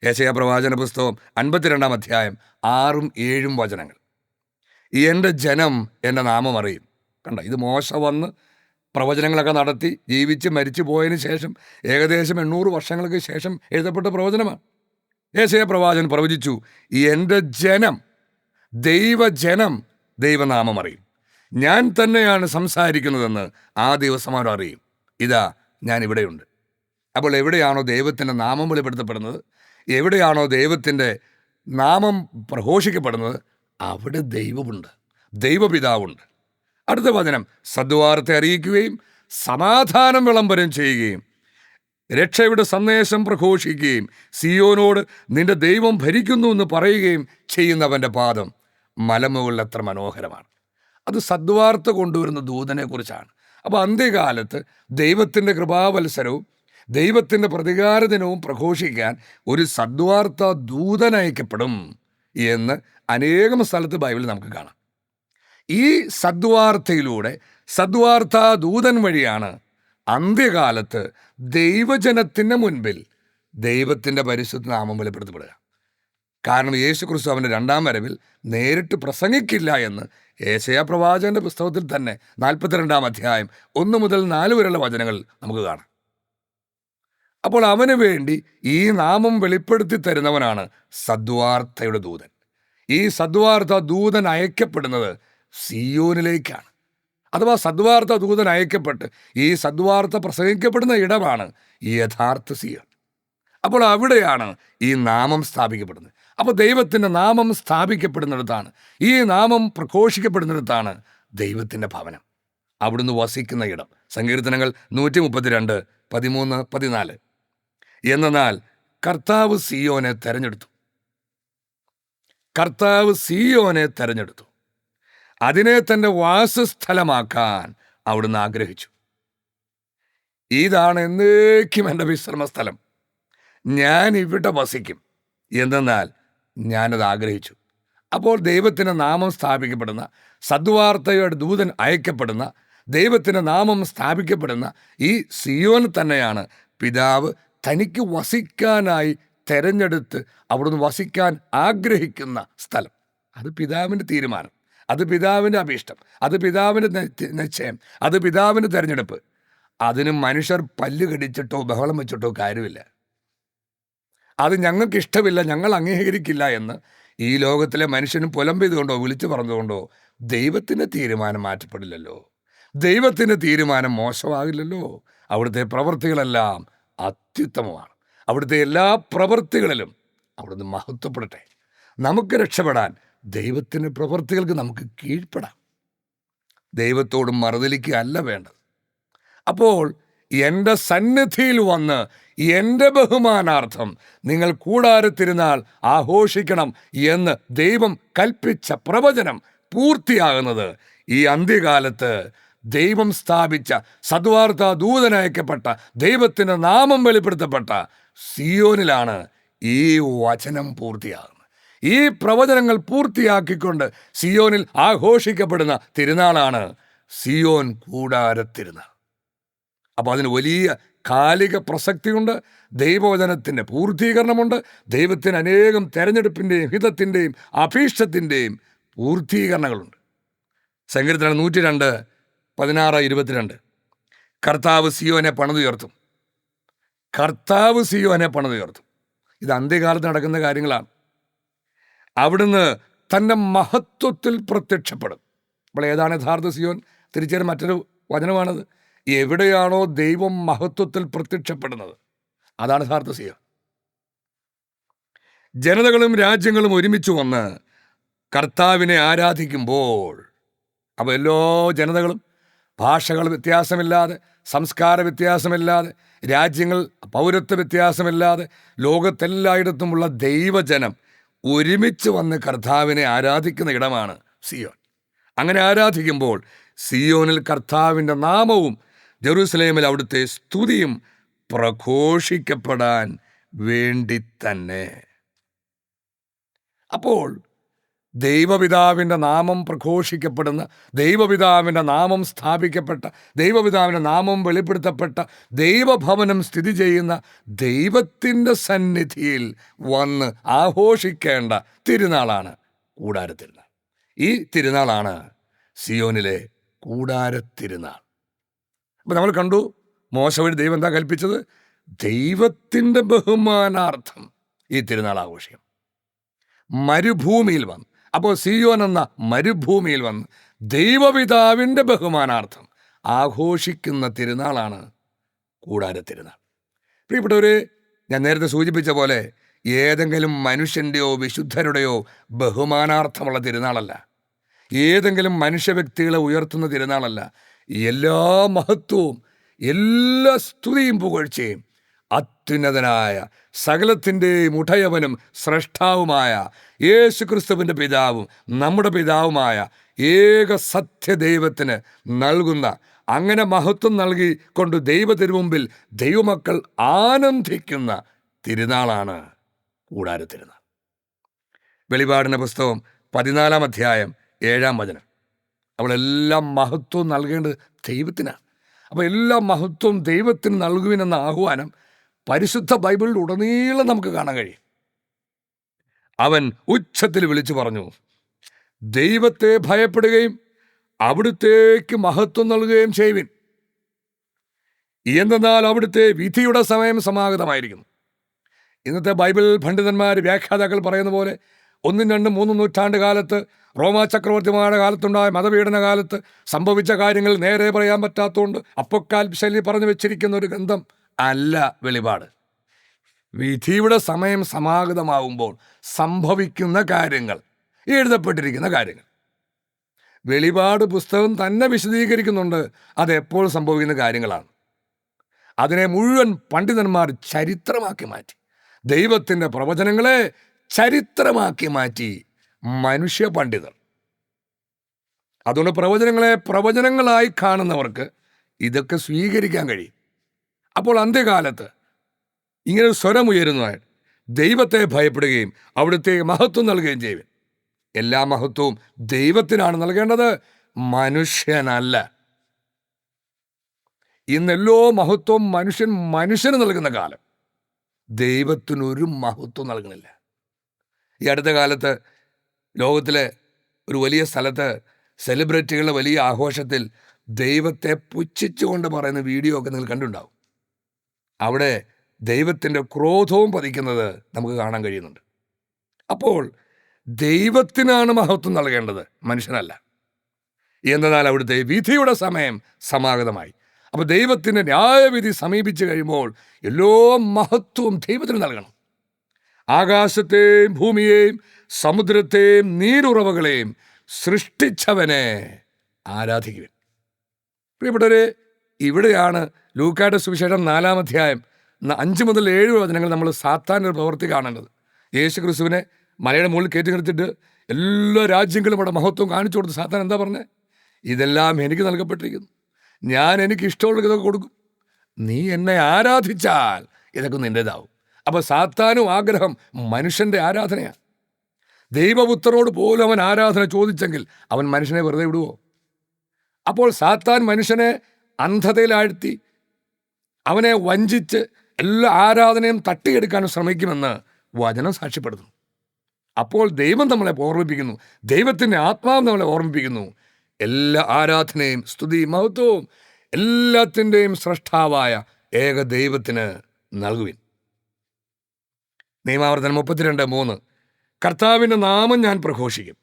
യെശയ്യാ പ്രവാചന പുസ്തകം 52-ാം അധ്യായം 6-7 വചനങ്ങൾ. എൻ്റെ ജനം എൻ്റെ നാമം അറിയും. കണ്ട, ഇത് മോശ വന്ന് പ്രവചനങ്ങളൊക്കെ നടത്തി ജീവിച്ച് മരിച്ചു പോയതിന് ശേഷം ഏകദേശം 800 വർഷങ്ങൾക്ക് ശേഷം എഴുതപ്പെട്ട പ്രവചനമാണ്. യെശയ്യാ പ്രവാചകൻ പ്രവചിച്ചു, എൻ്റെ ജനം, ദൈവജനം ദൈവനാമം അറിയും. ഞാൻ തന്നെയാണ് സംസാരിക്കുന്നതെന്ന് ആ ദിവസം അവർ അറിയും. ഇതാ ഞാൻ ഇവിടെയുണ്ട്. അപ്പോൾ എവിടെയാണോ ദൈവത്തിൻ്റെ നാമം വെളിപ്പെടുത്തപ്പെടുന്നത്, എവിടെയാണോ ദൈവത്തിൻ്റെ നാമം പ്രഘോഷിക്കപ്പെടുന്നത്, അവിടെ ദൈവമുണ്ട്, ദൈവപിതാവുണ്ട്. അടുത്ത വചനം, സദ്വാർത്ത അറിയിക്കുകയും സമാധാനം വിളംബരം ചെയ്യുകയും രക്ഷയുടെ സന്ദേശം പ്രഘോഷിക്കുകയും സിയോനോട് നിന്റെ ദൈവം ഭരിക്കുന്നു എന്ന് പറയുകയും ചെയ്യുന്നവൻ്റെ പാദം മലമുകളിൽ എത്ര മനോഹരമാണ്. അത് സദ്വാർത്ത കൊണ്ടുവരുന്ന ദൂതനെ കുറിച്ചാണ്. അപ്പോൾ അന്ത്യകാലത്ത് ദൈവത്തിൻ്റെ കൃപാവത്സരവും ദൈവത്തിൻ്റെ പ്രതികാര ദിനവും പ്രഘോഷിക്കാൻ ഒരു സദ്വാർത്ത ദൂതൻ അയക്കപ്പെടും എന്ന് അനേകം സ്ഥലത്ത് ബൈബിളിൽ നമുക്ക് കാണാം. ഈ സദ്വാർത്തയിലൂടെ, സദ്വാർത്താ ദൂതൻ വഴിയാണ് അന്ത്യകാലത്ത് ദൈവജനത്തിൻ്റെ മുൻപിൽ ദൈവത്തിൻ്റെ പരിശുദ്ധ നാമം വെളിപ്പെടുത്തപ്പെടുക. കാരണം യേശുക്രിസ്തു അവൻ്റെ 2-ാം വരവിൽ നേരിട്ട് പ്രസംഗിക്കില്ല എന്ന് യെശയ്യാ പ്രവാചകന്റെ പുസ്തകത്തിൽ തന്നെ 42-ാം അധ്യായം 1 മുതൽ 4 വരെയുള്ള വചനങ്ങൾ നമുക്ക് കാണാം. അപ്പോൾ അവന് വേണ്ടി ഈ നാമം വെളിപ്പെടുത്തി തരുന്നവനാണ് സദ്വാർത്തയുടെ ദൂതൻ. ഈ സദ്വാർത്ത ദൂതൻ അയക്കപ്പെടുന്നത് സിയോനിലേക്കാണ്. അഥവാ സദ്വാർത്ത ദൂതൻ അയക്കപ്പെട്ട് ഈ സദ്വാർത്ത പ്രസംഗിക്കപ്പെടുന്ന ഇടമാണ് യഥാർത്ഥ സിയോൻ. അപ്പോൾ അവിടെയാണ് ഈ നാമം സ്ഥാപിക്കപ്പെടുന്നത്. അപ്പോൾ ദൈവത്തിൻ്റെ നാമം സ്ഥാപിക്കപ്പെടുന്നിടത്താണ്, ഈ നാമം പ്രഘോഷിക്കപ്പെടുന്നിടത്താണ് ദൈവത്തിൻ്റെ ഭവനം, അവിടുന്ന് വസിക്കുന്ന ഇടം. സങ്കീർത്തനങ്ങൾ 132, 13, 14. എന്നാൽ കർത്താവ് സിയോനെ തെരഞ്ഞെടുത്തു. കർത്താവ് സിയോനെ തെരഞ്ഞെടുത്തു. അതിനെ തൻ്റെ വാസസ്ഥലമാക്കാൻ അവിടുന്ന് ആഗ്രഹിച്ചു. ഇതാണ് എന്നേക്കും എൻ്റെ വിശ്രമസ്ഥലം, ഞാൻ ഇവിടെ വസിക്കും. എന്തെന്നാൽ ഞാനത് ആഗ്രഹിച്ചു. അപ്പോൾ ദൈവത്തിൻ്റെ നാമം സ്ഥാപിക്കപ്പെടുന്ന, സദ്വാർത്തയുടെ ദൂതൻ അയക്കപ്പെടുന്ന, ദൈവത്തിൻ്റെ നാമം സ്ഥാപിക്കപ്പെടുന്ന ഈ സിയോൻ തന്നെയാണ് പിതാവ് തനിക്ക് വസിക്കാനായി തെരഞ്ഞെടുത്ത് അവിടുന്ന് വസിക്കാൻ ആഗ്രഹിക്കുന്ന സ്ഥലം. അത് പിതാവിൻ്റെ തീരുമാനം, അത് പിതാവിൻ്റെ അഭീഷ്ടം, അത് പിതാവിൻ്റെ നിശ്ചയം, അത് പിതാവിൻ്റെ തെരഞ്ഞെടുപ്പ്. അതിന് മനുഷ്യർ പല്ല് കടിച്ചിട്ടോ ബഹളം വെച്ചിട്ടോ കാര്യമില്ല. അത് ഞങ്ങൾക്ക് ഇഷ്ടമില്ല, ഞങ്ങൾ അംഗീകരിക്കില്ല എന്ന് ഈ ലോകത്തിലെ മനുഷ്യനും പുലമ്പെയ്തുകൊണ്ടോ വിളിച്ചു പറഞ്ഞുകൊണ്ടോ ദൈവത്തിൻ്റെ തീരുമാനം മാറ്റപ്പെടില്ലല്ലോ. ദൈവത്തിൻ്റെ തീരുമാനം മോശമാകില്ലല്ലോ. അവിടുത്തെ പ്രവൃത്തികളെല്ലാം അത്യുത്തമമാണ്. അവിടുത്തെ എല്ലാ പ്രവൃത്തികളിലും അവിടുന്ന് മഹത്വപ്പെടട്ടെ. നമുക്ക് രക്ഷപ്പെടാൻ ദൈവത്തിൻ്റെ പ്രവൃത്തികൾക്ക് നമുക്ക് കീഴ്പ്പെടാം. ദൈവത്തോട് മറുതലിക്കുകയല്ല വേണ്ടത്. അപ്പോൾ എൻ്റെ സന്നിധിയിൽ വന്ന് എൻ്റെ ബഹുമാനാർത്ഥം നിങ്ങൾ കൂടാരത്തിരുന്നാൾ ആഘോഷിക്കണം എന്ന് ദൈവം കൽപ്പിച്ച പ്രവചനം പൂർത്തിയാകുന്നത് ഈ അന്ത്യകാലത്ത് ദൈവം സ്ഥാപിച്ച സദ്വാർത്താ ദൂതനയക്കപ്പെട്ട ദൈവത്തിൻ്റെ നാമം വെളിപ്പെടുത്തപ്പെട്ട സിയോനിലാണ് ഈ വചനം പൂർത്തിയാകുന്നത്. ഈ പ്രവചനങ്ങൾ പൂർത്തിയാക്കിക്കൊണ്ട് സിയോനിൽ ആഘോഷിക്കപ്പെടുന്ന തിരുനാളാണ് സിയോൻ കൂടാരത്തിരുനാൾ. അപ്പോൾ അതിന് വലിയ കാലിക പ്രസക്തിയുണ്ട്. ദൈവവചനത്തിൻ്റെ പൂർത്തീകരണമുണ്ട്. ദൈവത്തിന് അനേകം തെരഞ്ഞെടുപ്പിൻ്റെയും ഹിതത്തിൻ്റെയും അഭീഷ്ടത്തിൻ്റെയും പൂർത്തീകരണങ്ങളുണ്ട്. സങ്കീർത്തനം 102, 16-22. കർത്താവ് സിയോനെ പണിതുയർത്തും. കർത്താവ് സിയോനെ പണിതുയർത്തും. ഇത് അന്ത്യകാലത്ത് നടക്കുന്ന കാര്യങ്ങളാണ്. അവിടുന്ന് തൻ്റെ മഹത്വത്തിൽ പ്രത്യക്ഷപ്പെടും. അപ്പോൾ ഏതാണ് യഥാർത്ഥ സിയോൻ? തിരിച്ചറിയാൻ മറ്റൊരു വചനമാണത്. എവിടെയാണോ ദൈവം മഹത്വത്തിൽ പ്രത്യക്ഷപ്പെടുന്നത് അതാണ് യഥാർത്ഥ സിയോൻ. ജനതകളും രാജ്യങ്ങളും ഒരുമിച്ച് വന്ന് കർത്താവിനെ ആരാധിക്കുമ്പോൾ, അപ്പോൾ എല്ലാ ജനതകളും ഭാഷകൾ വ്യത്യാസമില്ലാതെ, സംസ്കാര വ്യത്യാസമില്ലാതെ, രാജ്യങ്ങൾ പൗരത്വ വ്യത്യാസമില്ലാതെ ലോകത്തെല്ലായിടത്തുമുള്ള ദൈവജനം ഒരുമിച്ച് വന്ന് കർത്താവിനെ ആരാധിക്കുന്ന ഇടമാണ് സിയോൻ. അങ്ങനെ ആരാധിക്കുമ്പോൾ സിയോനിൽ കർത്താവിൻ്റെ നാമവും ജെറുസലേമിൽ അവിടുത്തെ സ്തുതിയും പ്രഘോഷിക്കപ്പെടാൻ വേണ്ടി തന്നെ. അപ്പോൾ ദൈവപിതാവിൻ്റെ നാമം പ്രഘോഷിക്കപ്പെടുന്ന, ദൈവപിതാവിൻ്റെ നാമം സ്ഥാപിക്കപ്പെട്ട, ദൈവപിതാവിൻ്റെ നാമം വെളിപ്പെടുത്തപ്പെട്ട ദൈവഭവനം സ്ഥിതി ചെയ്യുന്ന ദൈവത്തിൻ്റെ സന്നിധിയിൽ വന്ന് ആഘോഷിക്കേണ്ട തിരുനാളാണ് കൂടാരത്തിരുനാൾ. ഈ തിരുനാളാണ് സിയോനിലെ കൂടാരത്തിരുനാൾ. അപ്പോൾ നമ്മൾ കണ്ടു, മോശ വഴി ദൈവം എന്താ കൽപ്പിച്ചത്? ദൈവത്തിൻ്റെ ബഹുമാനാർത്ഥം ഈ തിരുനാൾ ആഘോഷിക്കും. മരുഭൂമിയിൽ വന്ന്, അപ്പോൾ സിയോൻ എന്ന മരുഭൂമിയിൽ വന്ന് ദൈവപിതാവിൻ്റെ ബഹുമാനാർത്ഥം ആഘോഷിക്കുന്ന തിരുനാളാണ് കൂടാരത്തിരുനാൾ. പ്രിയപ്പെട്ടവരെ, ഞാൻ നേരത്തെ സൂചിപ്പിച്ച പോലെ ഏതെങ്കിലും മനുഷ്യൻ്റെയോ വിശുദ്ധരുടെയോ ബഹുമാനാർത്ഥമുള്ള തിരുനാളല്ല. ഏതെങ്കിലും മനുഷ്യ വ്യക്തികളെ ഉയർത്തുന്ന തിരുനാളല്ല. എല്ലാ മഹത്വവും എല്ലാ സ്തുതിയും പുകഴ്ചയും അത്യുന്നതനായ സകലത്തിൻ്റെയും ഉടയവനും സ്രഷ്ടാവുമായ യേശു ക്രിസ്തുവിൻ്റെ പിതാവും നമ്മുടെ പിതാവുമായ ഏക സത്യദൈവത്തിന് നൽകുന്ന, അങ്ങനെ മഹത്വം നൽകിക്കൊണ്ട് ദൈവത്തിരുമുമ്പിൽ ദൈവമക്കൾ ആനന്ദിക്കുന്ന തിരുനാളാണ് കൂടാരത്തിരുനാൾ. വെളിപാടിൻ്റെ പുസ്തകം 14-ാം അധ്യായം 7-ാം വചനം. അവളെല്ലാം മഹത്വം നൽകേണ്ടത് ദൈവത്തിനാണ്. അപ്പോൾ എല്ലാ മഹത്വവും ദൈവത്തിന് നൽകുവിനെന്ന ആഹ്വാനം പരിശുദ്ധ ബൈബിളിൽ ഉടനീളം നമുക്ക് കാണാൻ കഴിയും. അവൻ ഉച്ചത്തിൽ വിളിച്ചു പറഞ്ഞു, ദൈവത്തെ ഭയപ്പെടുകയും അവിടുത്തേക്ക് മഹത്വം നൽകുകയും ചെയ്യുവിൻ, എന്തെന്നാൽ അവിടുത്തെ വിധിയുടെ സമയം സമാഗതമായിരിക്കുന്നു. ഇന്നത്തെ ബൈബിൾ പണ്ഡിതന്മാർ, വ്യാഖ്യാതാക്കൾ പറയുന്ന പോലെ 1, 2, 3 നൂറ്റാണ്ട് കാലത്ത്, റോമാ ചക്രവർത്തിമാരുടെ കാലത്തുണ്ടായ മതപീഡന കാലത്ത് സംഭവിച്ച കാര്യങ്ങൾ നേരെ പറയാൻ പറ്റാത്തതുകൊണ്ട് അപ്പൊക്കാലിപ്സിൽ പറഞ്ഞു വെച്ചിരിക്കുന്ന ഒരു ഗ്രന്ഥം അല്ല വെളിപാട്. വിധിയുടെ സമയം സമാഗതമാകുമ്പോൾ സംഭവിക്കുന്ന കാര്യങ്ങൾ, എഴുതപ്പെട്ടിരിക്കുന്ന കാര്യങ്ങൾ വെളിപാട് പുസ്തകം തന്നെ വിശദീകരിക്കുന്നുണ്ട്. അതെപ്പോൾ സംഭവിക്കുന്ന കാര്യങ്ങളാണ്. അതിനെ മുഴുവൻ പണ്ഡിതന്മാർ ചരിത്രമാക്കി മാറ്റി. ദൈവത്തിൻ്റെ പ്രവചനങ്ങളെ ചരിത്രമാക്കി മാറ്റി മനുഷ്യ പണ്ഡിതർ. അതുകൊണ്ട് പ്രവചനങ്ങളെ പ്രവചനങ്ങളായി കാണുന്നവർക്ക് ഇതൊക്കെ സ്വീകരിക്കാൻ കഴിയും. അപ്പോൾ അന്ത്യകാലത്ത് ഇങ്ങനെ സ്വരമുയരുന്നതായിട്ട് ദൈവത്തെ ഭയപ്പെടുകയും അവിടുത്തെ മഹത്വം നൽകുകയും ചെയ്യുവിൻ. എല്ലാ മഹത്വവും ദൈവത്തിനാണ് നൽകേണ്ടത്, മനുഷ്യനല്ല. ഇന്നെല്ലോ മഹത്വം മനുഷ്യന് നൽകുന്ന കാലം. ദൈവത്തിനൊരു മഹത്വം നൽകണില്ല. ഈ അടുത്ത കാലത്ത് ലോകത്തിലെ ഒരു വലിയ സ്ഥലത്ത് സെലിബ്രിറ്റികളുടെ വലിയ ആഘോഷത്തിൽ ദൈവത്തെ പുച്ഛിച്ചുകൊണ്ട് പറയുന്ന വീഡിയോ ഒക്കെ നിങ്ങൾ കണ്ടുണ്ടാവും. അവിടെ ദൈവത്തിൻ്റെ ക്രോധവും പതിക്കുന്നത് നമുക്ക് കാണാൻ കഴിയുന്നുണ്ട്. അപ്പോൾ ദൈവത്തിനാണ് മഹത്വം നൽകേണ്ടത്, മനുഷ്യനല്ല. എന്നാൽ അവിടുത്തെ വിധിയുടെ സമയം സമാഗതമായി. അപ്പോൾ ദൈവത്തിൻ്റെ ന്യായവിധി സമീപിച്ചു കഴിയുമ്പോൾ എല്ലാ മഹത്വവും ദൈവത്തിന് നൽകണം. ആകാശത്തെയും ഭൂമിയെയും സമുദ്രത്തെയും നീരുറവകളെയും സൃഷ്ടിച്ചവനെ ആരാധിക്കുവിൻ. പ്രിയപ്പെട്ടവരെ, ഇവിടെയാണ് ലൂക്കായുടെ സുവിശേഷം 4-ാം അധ്യായം 5 മുതൽ 7 വചനങ്ങൾ നമ്മൾ സാത്താൻ്റെ പ്രവൃത്തി കാണേണ്ടത്. യേശു ക്രിസ്തുവിനെ മലയുടെ മുകളിൽ കയറ്റി നിർത്തിയിട്ട് എല്ലാ രാജ്യങ്ങളും അവിടെ മഹത്വം കാണിച്ചു കൊടുത്ത് സാത്താൻ എന്താ പറഞ്ഞത്? ഇതെല്ലാം എനിക്ക് നൽകപ്പെട്ടിരിക്കുന്നു, ഞാൻ എനിക്ക് ഇഷ്ടമുള്ള ഇതൊക്കെ കൊടുക്കും, നീ എന്നെ ആരാധിച്ചാൽ ഇതൊക്കെ നിൻ്റേതാവും. അപ്പോൾ സാത്താനും ആഗ്രഹം മനുഷ്യൻ്റെ ആരാധനയാണ്. ദൈവപുത്രനോട് പോലും അവൻ ആരാധന ചോദിച്ചെങ്കിൽ അവൻ മനുഷ്യനെ വെറുതെ വിടുവോ? അപ്പോൾ സാത്താൻ മനുഷ്യനെ അന്ധതയിലാഴ്ത്തി അവനെ വഞ്ചിച്ച് എല്ലാ ആരാധനയും തട്ടിയെടുക്കാൻ ശ്രമിക്കുമെന്ന് വചനം സാക്ഷ്യപ്പെടുത്തുന്നു. അപ്പോൾ ദൈവം നമ്മളെ ഓർമ്മിപ്പിക്കുന്നു, ദൈവത്തിൻ്റെ ആത്മാവ് നമ്മളെ ഓർമ്മിപ്പിക്കുന്നു, എല്ലാ ആരാധനയും സ്തുതിയും മഹത്വവും എല്ലാത്തിൻ്റെയും സ്രഷ്ടാവായ ഏക ദൈവത്തിന് നൽകുവിൻ. നിയമാവർത്തനം 32:3 കർത്താവിൻ്റെ നാമം ഞാൻ പ്രഘോഷിക്കും,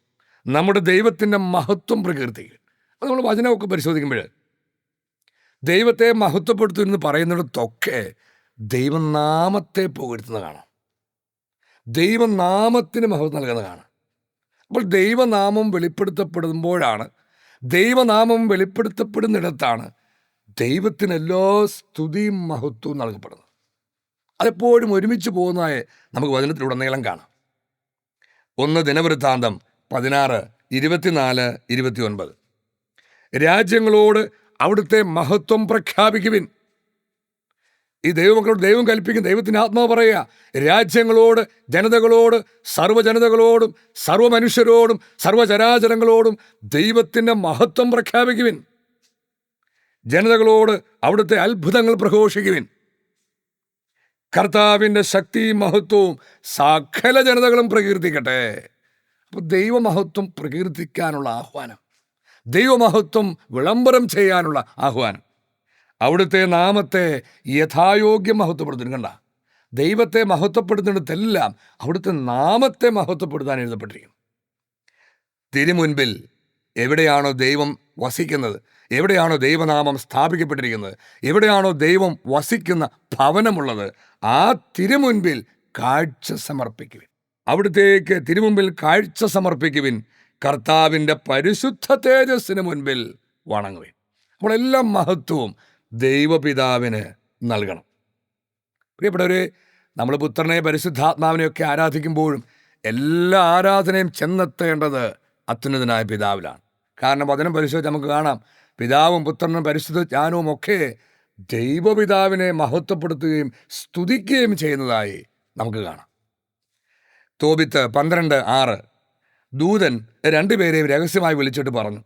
നമ്മുടെ ദൈവത്തിൻ്റെ മഹത്വം പ്രകീർത്തിക്കും. അത് നമ്മൾ വചനമൊക്കെ പരിശോധിക്കുമ്പോൾ ദൈവത്തെ മഹത്വപ്പെടുത്തുമെന്ന് പറയുന്നിടത്തൊക്കെ ദൈവനാമത്തെ പുകഴ്ത്തുന്ന കാണാം, ദൈവനാമത്തിന് മഹത്വം നൽകുന്ന കാണാം. അപ്പോൾ ദൈവനാമം വെളിപ്പെടുത്തപ്പെടുമ്പോഴാണ്, ദൈവനാമം വെളിപ്പെടുത്തപ്പെടുന്നിടത്താണ് ദൈവത്തിന് എല്ലാ സ്തുതിയും മഹത്വവും നൽകപ്പെടുന്നത്. അതെപ്പോഴും ഒരുമിച്ച് പോകുന്നതായി നമുക്ക് വചനത്തിലുടനീളം കാണാം. 1 ദിനവൃത്താന്തം 16:24-29 രാജ്യങ്ങളോട് അവിടുത്തെ മഹത്വം പ്രഖ്യാപിക്കുവിൻ. ഈ ദൈവമക്കളോട് ദൈവം കൽപ്പിക്കും, ദൈവത്തിൻ്റെ ആത്മാവ് പറയുക, രാജ്യങ്ങളോട്, ജനതകളോട്, സർവ്വജനതകളോടും സർവ്വമനുഷ്യരോടും സർവ്വചരാചരങ്ങളോടും ദൈവത്തിൻ്റെ മഹത്വം പ്രഖ്യാപിക്കുവിൻ. ജനതകളോട് അവിടുത്തെ അത്ഭുതങ്ങൾ പ്രഘോഷിക്കുവിൻ. കർത്താവിൻ്റെ ശക്തിയും മഹത്വവും സകല ജനതകളും പ്രകീർത്തിക്കട്ടെ. അപ്പോൾ ദൈവമഹത്വം പ്രകീർത്തിക്കാനുള്ള ആഹ്വാനം, ദൈവമഹത്വം വിളംബരം ചെയ്യാനുള്ള ആഹ്വാനം, അവിടുത്തെ നാമത്തെ യഥായോഗ്യം മഹത്വപ്പെടുത്തുന്നു. കണ്ട, ദൈവത്തെ മഹത്വപ്പെടുത്തുന്നിടത്തെല്ലാം അവിടുത്തെ നാമത്തെ മഹത്വപ്പെടുത്താൻ എഴുതപ്പെട്ടിരിക്കുന്നു. തിരുമുൻപിൽ എവിടെയാണോ ദൈവം വസിക്കുന്നത്, എവിടെയാണോ ദൈവനാമം സ്ഥാപിക്കപ്പെട്ടിരിക്കുന്നത്, എവിടെയാണോ ദൈവം വസിക്കുന്ന ഭവനമുള്ളത്, ആ തിരുമുൻപിൽ കാഴ്ച സമർപ്പിക്കുവിൻ. അവിടുത്തേക്ക് തിരുമുൻപിൽ കാഴ്ച സമർപ്പിക്കുവിൻ. കർത്താവിൻ്റെ പരിശുദ്ധ തേജസ്സിന് മുൻപിൽ വണങ്ങുവിൻ. അപ്പോൾ എല്ലാ മഹത്വവും ദൈവപിതാവിന് നൽകണം. പ്രിയപ്പെട്ടവരെ, നമ്മൾ പുത്രനെ പരിശുദ്ധാത്മാവിനെയൊക്കെ ആരാധിക്കുമ്പോഴും എല്ലാ ആരാധനയും ചെന്നെത്തേണ്ടത് അത്യുന്നതനായ പിതാവിലാണ്. കാരണം വചനം പരിശോധിച്ച് നമുക്ക് കാണാം, പിതാവും പുത്രനും പരിശുദ്ധ ജ്ഞാനവും ഒക്കെ ദൈവപിതാവിനെ മഹത്വപ്പെടുത്തുകയും സ്തുതിക്കുകയും ചെയ്യുന്നതായി നമുക്ക് കാണാം. തോബിത്ത് 12:6 ദൂതൻ 2 പേരെയും രഹസ്യമായി വിളിച്ചിട്ട് പറഞ്ഞു,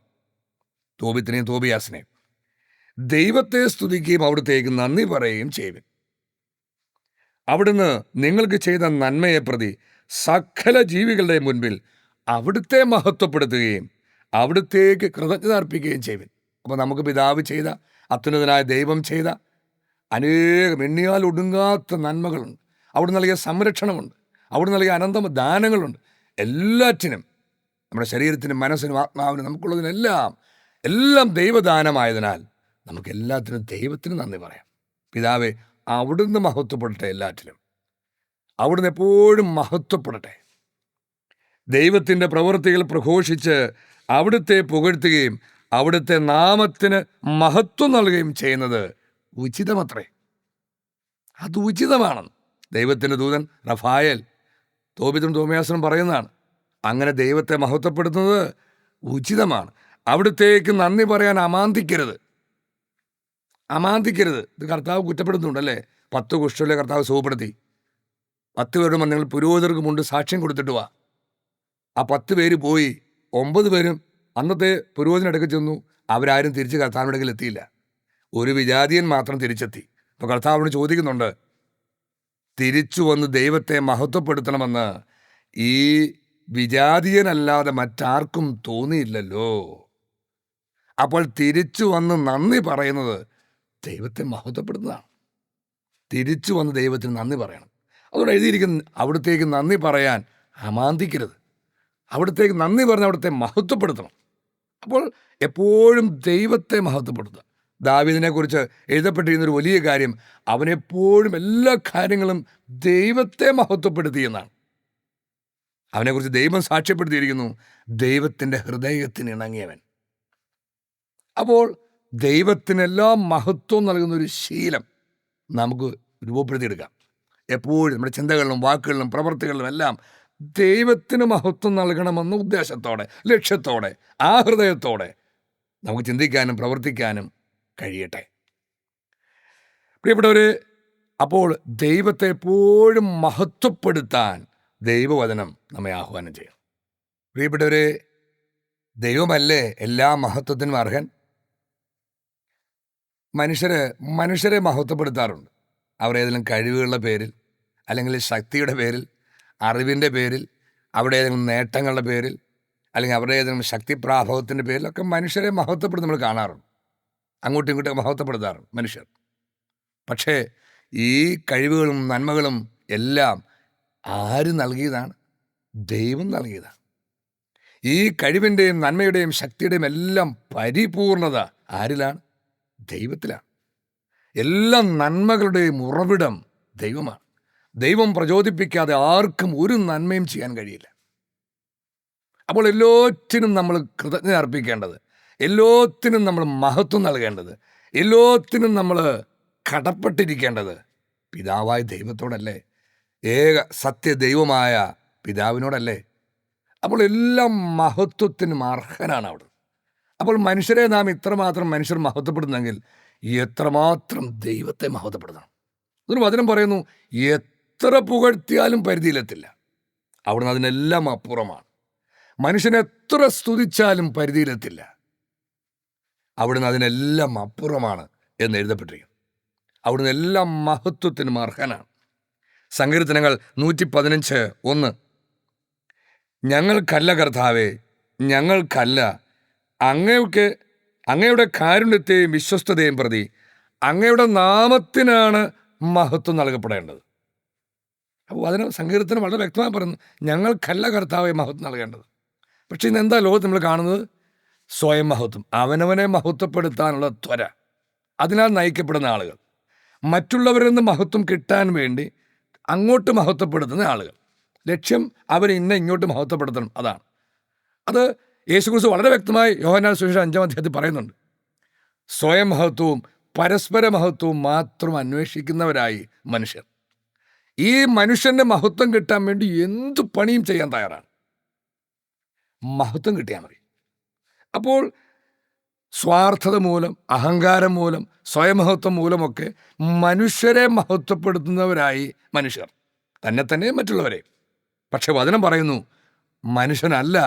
തോബിത്തിനെയും തോബിയാസിനെയും, ദൈവത്തെ സ്തുതിക്കുകയും അവിടുത്തേക്ക് നന്ദി പറയുകയും ചെയ്യുവിൻ. അവിടുന്ന് നിങ്ങൾക്ക് ചെയ്ത നന്മയെ പ്രതി സകല ജീവികളുടെ മുൻപിൽ അവിടുത്തെ മഹത്വപ്പെടുത്തുകയും അവിടുത്തേക്ക് കൃതജ്ഞത അർപ്പിക്കുകയും ചെയ്യുവിൻ. അപ്പോൾ നമുക്ക് പിതാവ് ചെയ്ത, അത്യുന്നതനായ ദൈവം ചെയ്ത അനേകം എണ്ണിയാൽ ഒടുങ്ങാത്ത നന്മകളുണ്ട്. അവിടെ നൽകിയ സംരക്ഷണമുണ്ട്, അവിടെ നൽകിയ അനന്തം ദാനങ്ങളുണ്ട്. എല്ലാറ്റിനും, നമ്മുടെ ശരീരത്തിനും മനസ്സിനും ആത്മാവിനും നമുക്കുള്ളതിനെല്ലാം ദൈവദാനമായതിനാൽ നമുക്ക് എല്ലാത്തിനും ദൈവത്തിന് നന്ദി പറയാം. പിതാവേ, അവിടുന്ന് മഹത്വപ്പെടട്ടെ, എല്ലാറ്റിലും അവിടുന്ന് എപ്പോഴും മഹത്വപ്പെടട്ടെ. ദൈവത്തിൻ്റെ പ്രവൃത്തികൾ പ്രഘോഷിച്ച് അവിടുത്തെ പുകഴ്ത്തുകയും അവിടുത്തെ നാമത്തിന് മഹത്വം നൽകുകയും ചെയ്യുന്നത് ഉചിതമത്രേ. അത് ഉചിതമാണെന്ന് ദൈവത്തിൻ്റെ ദൂതൻ റഫായേൽ തോബിത്തും തോബിയാസിനും പറയുന്നതാണ്. അങ്ങനെ ദൈവത്തെ മഹത്വപ്പെടുത്തുന്നത് ഉചിതമാണ്. അവിടുത്തേക്ക് നന്ദി പറയാൻ അമാന്തിക്കരുത്. ഇത് കർത്താവ് കുറ്റപ്പെടുത്തുന്നുണ്ടല്ലേ. 10 കുഷ്ഠങ്ങളെ കർത്താവ് സുഖപ്പെടുത്തി. 10 പേരോട് നിങ്ങൾ പുരോഹിതർക്ക് മുണ്ട് സാക്ഷ്യം കൊടുത്തിട്ട് വാ. ആ 10 പേര് പോയി. 9 പേരും അന്നത്തെ പുരോഹിതനടുക്ക് ചെന്നു. അവരാരും തിരിച്ച് കർത്താവിൻ്റെ അടുക്കൽ എത്തിയില്ല. ഒരു വിജാതീയൻ മാത്രം തിരിച്ചെത്തി. അപ്പോൾ കർത്താവിനോട് ചോദിക്കുന്നുണ്ട്, തിരിച്ചു വന്ന് ദൈവത്തെ മഹത്വപ്പെടുത്തണമെന്ന് ഈ വിജാതീയനല്ലാതെ മറ്റാർക്കും തോന്നിയില്ലല്ലോ. അപ്പോൾ തിരിച്ചു വന്ന് നന്ദി പറയുന്നത് ദൈവത്തെ മഹത്വപ്പെടുന്നതാണ്. തിരിച്ചു വന്ന് ദൈവത്തിന് നന്ദി പറയണം. അതുകൊണ്ട് എഴുതിയിരിക്കുന്ന അവിടത്തേക്ക് നന്ദി പറയാൻ അമാന്തിക്കരുത്. അവിടത്തേക്ക് നന്ദി പറഞ്ഞ് അവിടുത്തെ മഹത്വപ്പെടുത്തണം. അപ്പോൾ എപ്പോഴും ദൈവത്തെ മഹത്വപ്പെടുത്തുക. ദാവീദിനെക്കുറിച്ച് എഴുതപ്പെട്ടിരിക്കുന്നൊരു വലിയ കാര്യം, അവനെപ്പോഴും എല്ലാ കാര്യങ്ങളും ദൈവത്തെ മഹത്വപ്പെടുത്തി എന്നാണ്. അവനെക്കുറിച്ച് ദൈവം സാക്ഷ്യപ്പെടുത്തിയിരിക്കുന്നു, ദൈവത്തിൻ്റെ ഹൃദയത്തിന് ഇണങ്ങിയവൻ. അപ്പോൾ ദൈവത്തിനെല്ലാം മഹത്വം നൽകുന്നൊരു ശീലം നമുക്ക് രൂപപ്പെടുത്തിയെടുക്കാം. എപ്പോഴും നമ്മുടെ ചിന്തകളിലും വാക്കുകളിലും പ്രവൃത്തികളിലും എല്ലാം ദൈവത്തിന് മഹത്വം നൽകണമെന്ന ഉദ്ദേശത്തോടെ, ലക്ഷ്യത്തോടെ, ആ ഹൃദയത്തോടെ നമുക്ക് ചിന്തിക്കാനും പ്രവർത്തിക്കാനും കഴിയട്ടെ. പ്രിയപ്പെട്ടവർ, അപ്പോൾ ദൈവത്തെ എപ്പോഴും മഹത്വപ്പെടുത്താൻ ദൈവവചനം നമ്മെ ആഹ്വാനം ചെയ്യും. പ്രിയപ്പെട്ടവർ, ദൈവമല്ലേ എല്ലാ മഹത്വത്തിനും അർഹൻ? മനുഷ്യരെ മഹത്വപ്പെടുത്താറുണ്ട്. അവർ ഏതെങ്കിലും കഴിവുകളുടെ പേരിൽ, അല്ലെങ്കിൽ ശക്തിയുടെ പേരിൽ, അറിവിൻ്റെ പേരിൽ, അവരുടെ ഏതെങ്കിലും നേട്ടങ്ങളുടെ പേരിൽ, അല്ലെങ്കിൽ അവരുടെ ഏതെങ്കിലും ശക്തിപ്രാഭവത്തിൻ്റെ പേരിലൊക്കെ മനുഷ്യരെ മഹത്വപ്പെടുത്തി നമ്മൾ കാണാറുണ്ട്. അങ്ങോട്ടും ഇങ്ങോട്ടും മഹത്വപ്പെടുത്താറുണ്ട് മനുഷ്യർ. പക്ഷേ ഈ കഴിവുകളും നന്മകളും എല്ലാം ആര് നൽകിയതാണ്? ദൈവം നൽകിയതാണ്. ഈ കഴിവിൻ്റെയും നന്മയുടെയും ശക്തിയുടെയും എല്ലാം പരിപൂർണത ആരിലാണ്? ദൈവത്തിലാണ്. എല്ലാ നന്മകളുടെയും ഉറവിടം ദൈവമാണ്. ദൈവം പ്രചോദിപ്പിക്കാതെ ആർക്കും ഒരു നന്മയും ചെയ്യാൻ കഴിയില്ല. അപ്പോൾ എല്ലാത്തിനും നമ്മൾ കൃതജ്ഞത അർപ്പിക്കേണ്ടത്, എല്ലാത്തിനും നമ്മൾ മഹത്വം നൽകേണ്ടത്, എല്ലാത്തിനും നമ്മൾ കടപ്പെട്ടിരിക്കേണ്ടത് പിതാവായ ദൈവത്തോടല്ലേ? ഏക സത്യ ദൈവമായ പിതാവിനോടല്ലേ? അപ്പോൾ എല്ലാം മഹത്വത്തിനും അർഹനാണ് അവിടെ. അപ്പോൾ മനുഷ്യരെ നാം ഇത്രമാത്രം മനുഷ്യർ മഹത്വപ്പെടുന്നെങ്കിൽ എത്രമാത്രം ദൈവത്തെ മഹത്വപ്പെടുത്തണം. ഒരു വചനം പറയുന്നു, എത്ര പുകഴ്ത്തിയാലും പരിധിയിലെത്തില്ല. അവിടുന്ന് അതിനെല്ലാം അപ്പുറമാണ്. മനുഷ്യനെ എത്ര സ്തുതിച്ചാലും പരിധിയിലെത്തില്ല. അവിടുന്ന് അതിനെല്ലാം അപ്പുറമാണ് എന്ന് എഴുതപ്പെട്ടിരിക്കുന്നു. അവിടുന്ന് എല്ലാം മഹത്വത്തിനും അർഹനാണ്. സങ്കീർത്തനങ്ങൾ 115:1, ഞങ്ങൾക്കല്ല കർത്താവേ, ഞങ്ങൾക്കല്ല, അങ്ങയുടെ കാരുണ്യത്തെയും വിശ്വസ്തതയും പ്രതി അങ്ങയുടെ നാമത്തിനാണ് മഹത്വം നൽകപ്പെടേണ്ടത്. അപ്പോൾ അതിന് സങ്കീർത്തനം വളരെ വ്യക്തമായി പറയുന്നു, ഞങ്ങൾക്കല്ല കർത്താവെ മഹത്വം നൽകേണ്ടത്. പക്ഷേ ഇന്ന് എന്താ ലോകത്ത് നമ്മൾ കാണുന്നത്? സ്വയം മഹത്വം, അവനവനെ മഹത്വപ്പെടുത്താനുള്ള ത്വര, അതിനാൽ നയിക്കപ്പെടുന്ന ആളുകൾ, മറ്റുള്ളവരിൽ നിന്ന് മഹത്വം കിട്ടാൻ വേണ്ടി അങ്ങോട്ട് മഹത്വപ്പെടുത്തുന്ന ആളുകൾ. ലക്ഷ്യം അവർ ഇങ്ങോട്ട് മഹത്വപ്പെടുത്തണം. അതാണ്. അത് യേശുക്രിസ്തു വളരെ വ്യക്തമായി യോഹന്നാൻ സുവിശേഷം 5-ാം അധ്യായത്തിൽ പറയുന്നുണ്ട്. സ്വയം മഹത്വവും പരസ്പര മഹത്വവും മാത്രം അന്വേഷിക്കുന്നവരായി മനുഷ്യർ. ഈ മനുഷ്യൻ്റെ മഹത്വം കിട്ടാൻ വേണ്ടി എന്തു പണിയും ചെയ്യാൻ തയ്യാറാണ്. മഹത്വം കിട്ടിയാൽ മതി. അപ്പോൾ സ്വാർത്ഥത മൂലം, അഹങ്കാരം മൂലം, സ്വയമഹത്വം മൂലമൊക്കെ മനുഷ്യരെ മഹത്വപ്പെടുത്തുന്നവരായി മനുഷ്യർ തന്നെ മറ്റുള്ളവരെ. പക്ഷെ വചനം പറയുന്നു, മനുഷ്യനല്ല,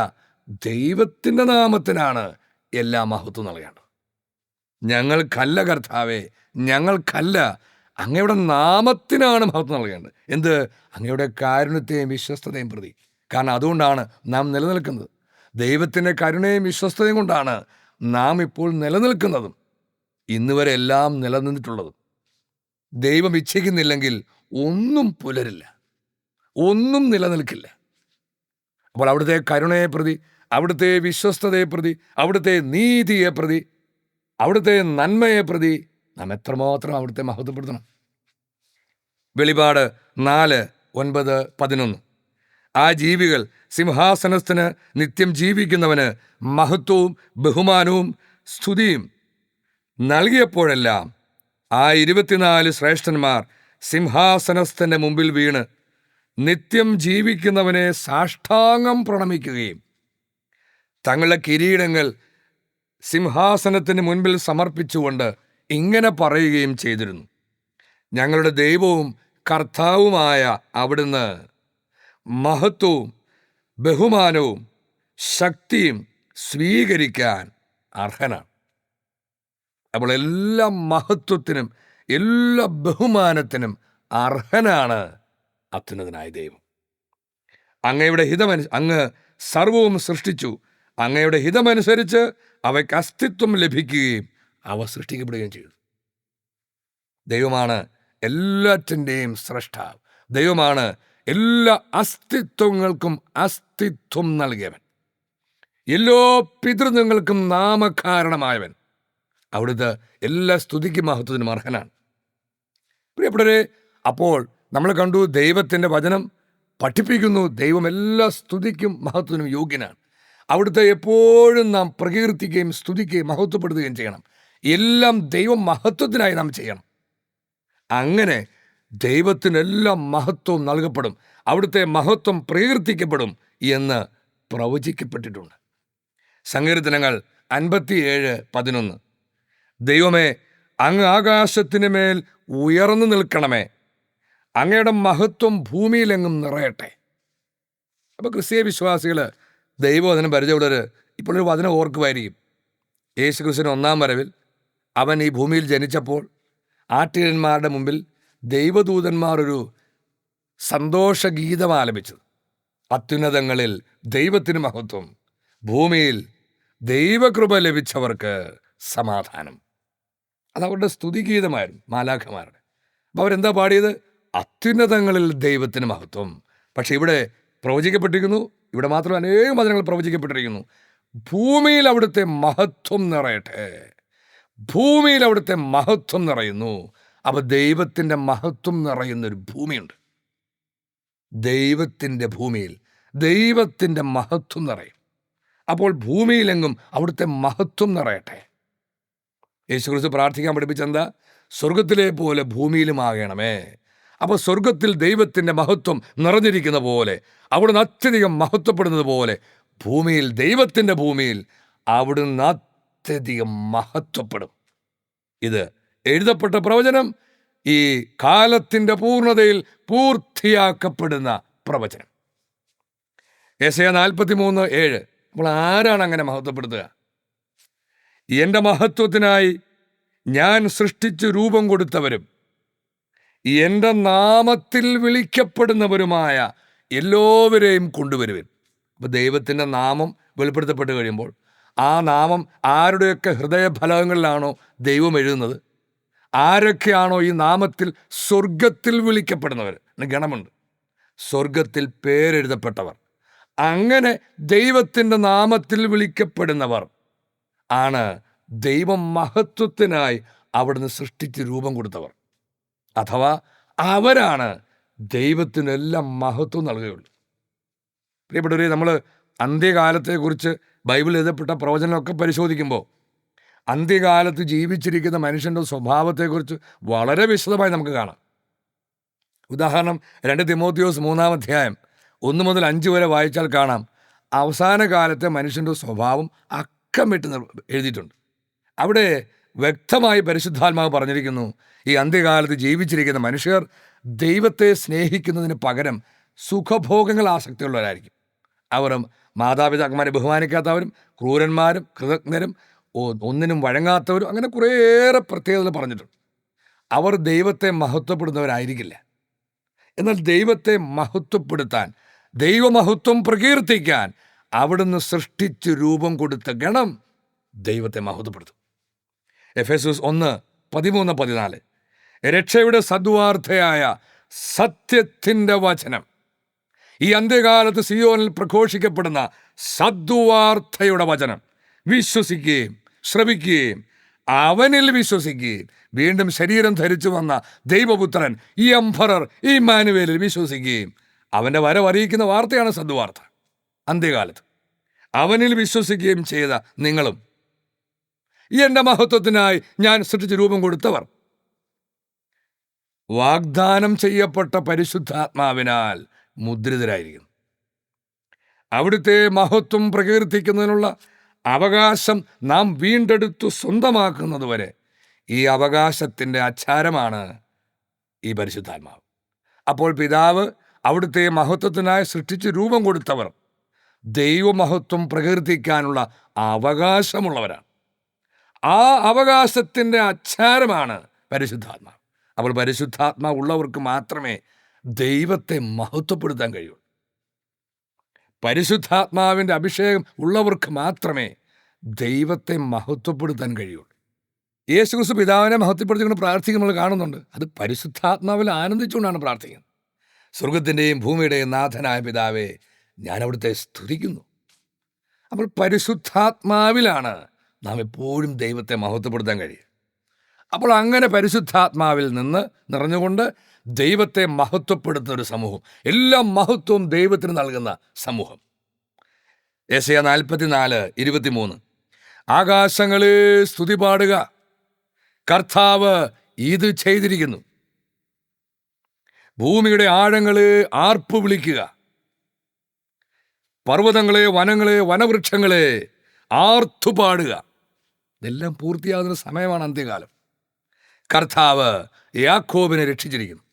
ദൈവത്തിൻ്റെ നാമത്തിനാണ് എല്ലാ മഹത്വം നൽകേണ്ടത്. ഞങ്ങൾക്കല്ല കർത്താവേ, ഞങ്ങൾക്കല്ല, അങ്ങയുടെ നാമത്തിനാണ് മഹത്വം നൽകേണ്ടത്. എന്ത്? അങ്ങയുടെ കാരുണ്യത്തെയും വിശ്വസ്തതയും പ്രതി. കാരണം അതുകൊണ്ടാണ് നാം നിലനിൽക്കുന്നത്. ദൈവത്തിൻ്റെ കരുണയും വിശ്വസ്തതയും കൊണ്ടാണ് നാം ഇപ്പോൾ നിലനിൽക്കുന്നതും ഇന്ന് വരെ എല്ലാം നിലനിന്നിട്ടുള്ളതും. ദൈവം ഇച്ഛിക്കുന്നില്ലെങ്കിൽ ഒന്നും പുലരില്ല, ഒന്നും നിലനിൽക്കില്ല. അപ്പോൾ അവിടുത്തെ കരുണയെ പ്രതി, അവിടുത്തെ വിശ്വസ്തതയെ പ്രതി, അവിടുത്തെ നീതിയെ പ്രതി, അവിടുത്തെ നന്മയെ പ്രതി നാം എത്രമാത്രം അവിടുത്തെ മഹത്വപ്പെടുത്തണം. വെളിപാട് 4:9-11, ആ ജീവികൾ സിംഹാസനസ്ഥന് നിത്യം ജീവിക്കുന്നവന് മഹത്വവും ബഹുമാനവും സ്തുതിയും നൽകിയപ്പോഴെല്ലാം ആ 24 ശ്രേഷ്ഠന്മാർ സിംഹാസനസ്ഥൻ്റെ മുമ്പിൽ വീണ് നിത്യം ജീവിക്കുന്നവനെ സാഷ്ടാംഗം പ്രണമിക്കുകയും തങ്ങളുടെ കിരീടങ്ങൾ സിംഹാസനത്തിന് മുൻപിൽ സമർപ്പിച്ചുകൊണ്ട് ഇങ്ങനെ പറയുകയും ചെയ്തിരുന്നു, ഞങ്ങളുടെ ദൈവവും കർത്താവുമായ അവിടുന്ന് മഹത്വവും ബഹുമാനവും ശക്തിയും സ്വീകരിക്കാൻ അർഹനാണ്. അപ്പോൾ എല്ലാ മഹത്വത്തിനും എല്ലാ ബഹുമാനത്തിനും അർഹനാണ് അത്യുന്നതനായ ദൈവം. അങ്ങയുടെ അങ്ങ് സർവവും സൃഷ്ടിച്ചു. അങ്ങയുടെ ഹിതമനുസരിച്ച് അവയ്ക്ക് അസ്തിത്വം ലഭിക്കുകയും അവ സൃഷ്ടിക്കപ്പെടുകയും ചെയ്തു. ദൈവമാണ് എല്ലാറ്റിൻ്റെയും സ്രഷ്ടാവ്. ദൈവമാണ് എല്ലാ അസ്തിത്വങ്ങൾക്കും അസ്തിത്വം നൽകിയവൻ. എല്ലാ പിതൃത്വങ്ങൾക്കും നാമകാരണമായവൻ. അവിടുത്തെ എല്ലാ സ്തുതിക്കും മഹത്വത്തിനും അർഹനാണ്. പ്രിയപ്പെട്ടവരെ, അപ്പോൾ നമ്മൾ കണ്ടു ദൈവത്തിൻ്റെ വചനം പഠിപ്പിക്കുന്നു ദൈവം എല്ലാ സ്തുതിക്കും മഹത്വത്തിനും യോഗ്യനാണ്. അവിടുത്തെ എപ്പോഴും നാം പ്രകീർത്തിക്കുകയും സ്തുതിക്കുകയും മഹത്വപ്പെടുത്തുകയും ചെയ്യണം. എല്ലാം ദൈവം മഹത്വത്തിനായി നാം ചെയ്യണം. അങ്ങനെ ദൈവത്തിനെല്ലാം മഹത്വവും നൽകപ്പെടും, അവിടുത്തെ മഹത്വം പ്രകീർത്തിക്കപ്പെടും എന്ന് പ്രവചിക്കപ്പെട്ടിട്ടുണ്ട്. സങ്കീർത്തനങ്ങൾ 57:11. ദൈവമേ, അങ്ങ് ആകാശത്തിന് മേൽ ഉയർന്നു നിൽക്കണമേ, അങ്ങയുടെ മഹത്വം ഭൂമിയിലെങ്ങും നിറയട്ടെ. അപ്പോൾ ക്രിസ്തീയ വിശ്വാസികൾ ദൈവവചനം പരിചയമുള്ളവർ ഇപ്പോൾ ഒരു വചനം ഓർക്കുമായിരിക്കും. യേശു ക്രിസ്തുവിൻ്റെ 1-ാം വരവിൽ അവൻ ഈ ഭൂമിയിൽ ജനിച്ചപ്പോൾ ആട്ടിടയന്മാരുടെ മുമ്പിൽ ദൈവദൂതന്മാർ ഒരു സന്തോഷഗീതം ആലപിച്ചത്. അത്യുന്നതങ്ങളിൽ ദൈവത്തിന് മഹത്വം, ഭൂമിയിൽ ദൈവകൃപ ലഭിച്ചവർക്ക് സമാധാനം. അതവരുടെ സ്തുതിഗീതമായിരുന്നു, മാലാഖമാരുടെ. അപ്പോൾ അവരെന്താ പാടിയത്? അത്യുന്നതങ്ങളിൽ ദൈവത്തിന് മഹത്വം. പക്ഷെ ഇവിടെ പ്രവചിക്കപ്പെട്ടിരിക്കുന്നു, ഇവിടെ മാത്രം അനേകം വചനങ്ങൾ പ്രവചിക്കപ്പെട്ടിരിക്കുന്നു, ഭൂമിയിൽ അവിടുത്തെ മഹത്വം നിറയട്ടെ. ഭൂമിയിൽ അവിടുത്തെ മഹത്വം നിറയുന്നു. അപ്പോൾ ദൈവത്തിൻ്റെ മഹത്വം നിറയുന്നൊരു ഭൂമിയുണ്ട്. ദൈവത്തിൻ്റെ ഭൂമിയിൽ ദൈവത്തിൻ്റെ മഹത്വം നിറയും. അപ്പോൾ ഭൂമിയിലെങ്ങും അവിടുത്തെ മഹത്വം നിറയട്ടെ. യേശുക്രിസ്തു പ്രാർത്ഥിക്കാൻ പഠിപ്പിച്ചെന്താ? സ്വർഗത്തിലെ പോലെ ഭൂമിയിലുമാകണമേ. അപ്പോൾ സ്വർഗത്തിൽ ദൈവത്തിൻ്റെ മഹത്വം നിറഞ്ഞിരിക്കുന്ന പോലെ, അവിടുന്ന് അത്യധികം മഹത്വപ്പെടുന്നത് പോലെ, ഭൂമിയിൽ ദൈവത്തിൻ്റെ ഭൂമിയിൽ അവിടുന്ന് അത്യധികം മഹത്വപ്പെടും. ഇത് എഴുതപ്പെട്ട പ്രവചനം ഈ കാലത്തിൻ്റെ പൂർത്തിയാക്കപ്പെടുന്ന പ്രവചനം. യെശയ്യാ 43:7. അപ്പോൾ ആരാണ് അങ്ങനെ മഹത്വപ്പെടുത്തുക? എൻ്റെ മഹത്വത്തിനായി ഞാൻ സൃഷ്ടിച്ച് രൂപം കൊടുത്തവരും എൻ്റെ നാമത്തിൽ വിളിക്കപ്പെടുന്നവരുമായ എല്ലാവരെയും കൊണ്ടുവരുവൻ. അപ്പോൾ ദൈവത്തിൻ്റെ നാമം വെളിപ്പെടുത്തപ്പെട്ട് കഴിയുമ്പോൾ ആ നാമം ആരുടെയൊക്കെ ഹൃദയഫലകങ്ങളിലാണോ ദൈവം എഴുതുന്നത്, ആരൊക്കെയാണോ ഈ നാമത്തിൽ സ്വർഗത്തിൽ വിളിക്കപ്പെടുന്നവർ, ഗണമുണ്ട്, സ്വർഗത്തിൽ പേരെഴുതപ്പെട്ടവർ, അങ്ങനെ ദൈവത്തിൻ്റെ നാമത്തിൽ വിളിക്കപ്പെടുന്നവർ ആണ് ദൈവം മഹത്വത്തിനായി അവിടുന്ന് സൃഷ്ടിച്ച് രൂപം കൊടുത്തവർ. അഥവാ അവരാണ് ദൈവത്തിനെല്ലാം മഹത്വം നൽകുകയുള്ളൂ. പ്രിയപ്പെട്ടവരെ, നമ്മൾ അന്ത്യകാലത്തെക്കുറിച്ച് ബൈബിളിൽ എഴുതപ്പെട്ട പ്രവചനമൊക്കെ പരിശോധിക്കുമ്പോൾ അന്ത്യകാലത്ത് ജീവിച്ചിരിക്കുന്ന മനുഷ്യൻ്റെ സ്വഭാവത്തെക്കുറിച്ച് വളരെ വിശദമായി നമുക്ക് കാണാം. ഉദാഹരണം 2 തിമോത്തിയോസ് 3-ാം അധ്യായം 1 മുതൽ 5 വരെ വായിച്ചാൽ കാണാം, അവസാന കാലത്തെ മനുഷ്യൻ്റെ സ്വഭാവം അക്കമിട്ട് എഴുതിയിട്ടുണ്ട്. അവിടെ വ്യക്തമായി പരിശുദ്ധാത്മാവ് പറഞ്ഞിരിക്കുന്നു, ഈ അന്ത്യകാലത്ത് ജീവിച്ചിരിക്കുന്ന മനുഷ്യർ ദൈവത്തെ സ്നേഹിക്കുന്നതിന് പകരം സുഖഭോഗങ്ങൾ ആസക്തിയുള്ളവരായിരിക്കും. അവർ മാതാപിതാക്കന്മാരെ ബഹുമാനിക്കാത്തവരും ക്രൂരന്മാരും കൃതജ്ഞരും ഒന്നിനും വഴങ്ങാത്തവരും, അങ്ങനെ കുറേയേറെ പ്രത്യേകതകൾ പറഞ്ഞിട്ടുണ്ട്. അവർ ദൈവത്തെ മഹത്വപ്പെടുന്നവരായിരിക്കില്ല. എന്നാൽ ദൈവത്തെ മഹത്വപ്പെടുത്താൻ, ദൈവമഹത്വം പ്രകീർത്തിക്കാൻ അവിടുന്ന് സൃഷ്ടിച്ച് രൂപം കൊടുത്ത ഗണം ദൈവത്തെ മഹത്വപ്പെടുത്തും. എഫെസോസ് 1:13-14. രക്ഷയുടെ സദ്വാർത്തയായ സത്യത്തിൻ്റെ വചനം, ഈ അന്ത്യകാലത്ത് സിയോനിൽ പ്രഘോഷിക്കപ്പെടുന്ന സദ്വാർത്തയുടെ വചനം വിശ്വസിക്കുകയും ശ്രവിക്കുകയും അവനിൽ വിശ്വസിക്കുകയും വീണ്ടും ശരീരം ധരിച്ചു വന്ന ദൈവപുത്രൻ ഈ എംപറർ ഈ ഇമ്മാനുവേലിൽ വിശ്വസിക്കുകയും അവൻ്റെ വരവറിയിക്കുന്ന വാർത്തയാണ് സദ്വാർത്ത. അന്ത്യകാലത്ത് അവനിൽ വിശ്വസിക്കുകയും ചെയ്ത നിങ്ങളും എൻ്റെ മഹത്വത്തിനായി ഞാൻ സൃഷ്ടിച്ച് രൂപം കൊടുത്തവർ വാഗ്ദാനം ചെയ്യപ്പെട്ട പരിശുദ്ധാത്മാവിനാൽ മുദ്രിതരായിരിക്കുന്നു. അവിടുത്തെ മഹത്വം പ്രകീർത്തിക്കുന്നതിനുള്ള അവകാശം നാം വീണ്ടെടുത്തു സ്വന്തമാക്കുന്നത് വരെ ഈ അവകാശത്തിൻ്റെ ആചാരമാണ് ഈ പരിശുദ്ധാത്മാവ്. അപ്പോൾ പിതാവ് അവിടുത്തെ മഹത്വത്തിനായി സൃഷ്ടിച്ച് രൂപം കൊടുത്തവർ ദൈവമഹത്വം പ്രകീർത്തിക്കാനുള്ള അവകാശമുള്ളവരാണ്. ആ അവകാശത്തിൻ്റെ അച്ചാരമാണ് പരിശുദ്ധാത്മാവ്. അപ്പോൾ പരിശുദ്ധാത്മാവ് ഉള്ളവർക്ക് മാത്രമേ ദൈവത്തെ മഹത്വപ്പെടുത്താൻ കഴിയൂ. പരിശുദ്ധാത്മാവിൻ്റെ അഭിഷേകം ഉള്ളവർക്ക് മാത്രമേ ദൈവത്തെ മഹത്വപ്പെടുത്താൻ കഴിയുള്ളൂ. യേശുക്രിസ്തു പിതാവിനെ മഹത്വപ്പെടുത്തിക്കൊണ്ട് പ്രാർത്ഥിക്കുന്നത് നമ്മൾ കാണുന്നുണ്ട്. അത് പരിശുദ്ധാത്മാവിൽ ആനന്ദിച്ചുകൊണ്ടാണ് പ്രാർത്ഥിക്കുന്നത്. സ്വർഗത്തിൻ്റെയും ഭൂമിയുടെയും നാഥനായ പിതാവേ, ഞാൻ അവിടുത്തെ സ്തുതിക്കുന്നു. അപ്പോൾ പരിശുദ്ധാത്മാവിലാണ് നാം എപ്പോഴും ദൈവത്തെ മഹത്വപ്പെടുത്താൻ കഴിയുക. അപ്പോൾ അങ്ങനെ പരിശുദ്ധാത്മാവിൽ നിന്ന് നിറഞ്ഞുകൊണ്ട് ദൈവത്തെ മഹത്വപ്പെടുത്തുന്ന ഒരു സമൂഹം, എല്ലാ മഹത്വവും ദൈവത്തിന് നൽകുന്ന സമൂഹം. യെശയ്യാ 44:23, ആകാശങ്ങളെ സ്തുതി പാടുക, കർത്താവ് ഇത് ചെയ്തിരിക്കുന്നു. ഭൂമിയുടെ ആഴങ്ങളെ ആർപ്പ് വിളിക്കുക, പർവ്വതങ്ങളെ, വനങ്ങളെ, വനവൃക്ഷങ്ങളെ ആർത്തുപാടുക. ഇതെല്ലാം പൂർത്തിയാകുന്ന സമയമാണ് അന്ത്യകാലം. കർത്താവ് യാക്കോബിനെ രക്ഷിച്ചിരിക്കുന്നു.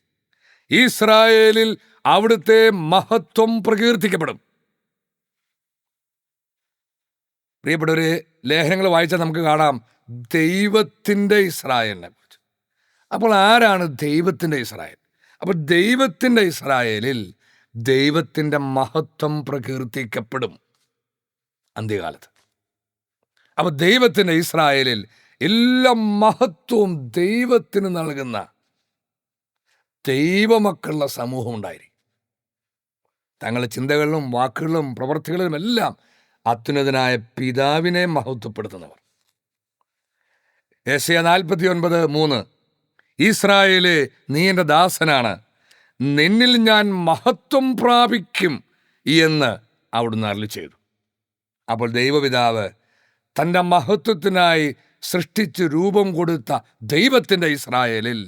ഇസ്രായേലിൽ അവിടുത്തെ മഹത്വം പ്രകീർത്തിക്കപ്പെടും. പ്രിയപ്പെട്ടവരെ, ലേഖനങ്ങൾ വായിച്ചാൽ നമുക്ക് കാണാം ദൈവത്തിൻ്റെ ഇസ്രായേലിനെ കുറിച്ച്. അപ്പോൾ ആരാണ് ദൈവത്തിൻ്റെ ഇസ്രായേൽ? അപ്പോൾ ദൈവത്തിൻ്റെ ഇസ്രായേലിൽ ദൈവത്തിൻ്റെ മഹത്വം പ്രകീർത്തിക്കപ്പെടും അന്ത്യകാലത്ത്. അപ്പോൾ ദൈവത്തിൻ്റെ ഇസ്രായേലിൽ എല്ലാ മഹത്വവും ദൈവത്തിന് നൽകുന്ന ദൈവമക്കളുടെ സമൂഹം ഉണ്ടായിരിക്കും. തങ്ങളുടെ ചിന്തകളിലും വാക്കുകളിലും പ്രവൃത്തികളിലും എല്ലാം അത്യുന്നതനായ പിതാവിനെ മഹത്വപ്പെടുത്തുന്നവർ. യെശയ്യാ 49:3, ഇസ്രായേലേ, നീ എൻ്റെ ദാസനാണ്, നിന്നിൽ ഞാൻ മഹത്വം പ്രാപിക്കും എന്ന് അവിടുന്ന് അരുളിച്ചെയ്തു. അപ്പോൾ ദൈവപിതാവ് തൻ്റെ മഹത്വത്തിനായി സൃഷ്ടിച്ച് രൂപം കൊടുത്ത ദൈവത്തിൻ്റെ ഇസ്രായേലിൽ,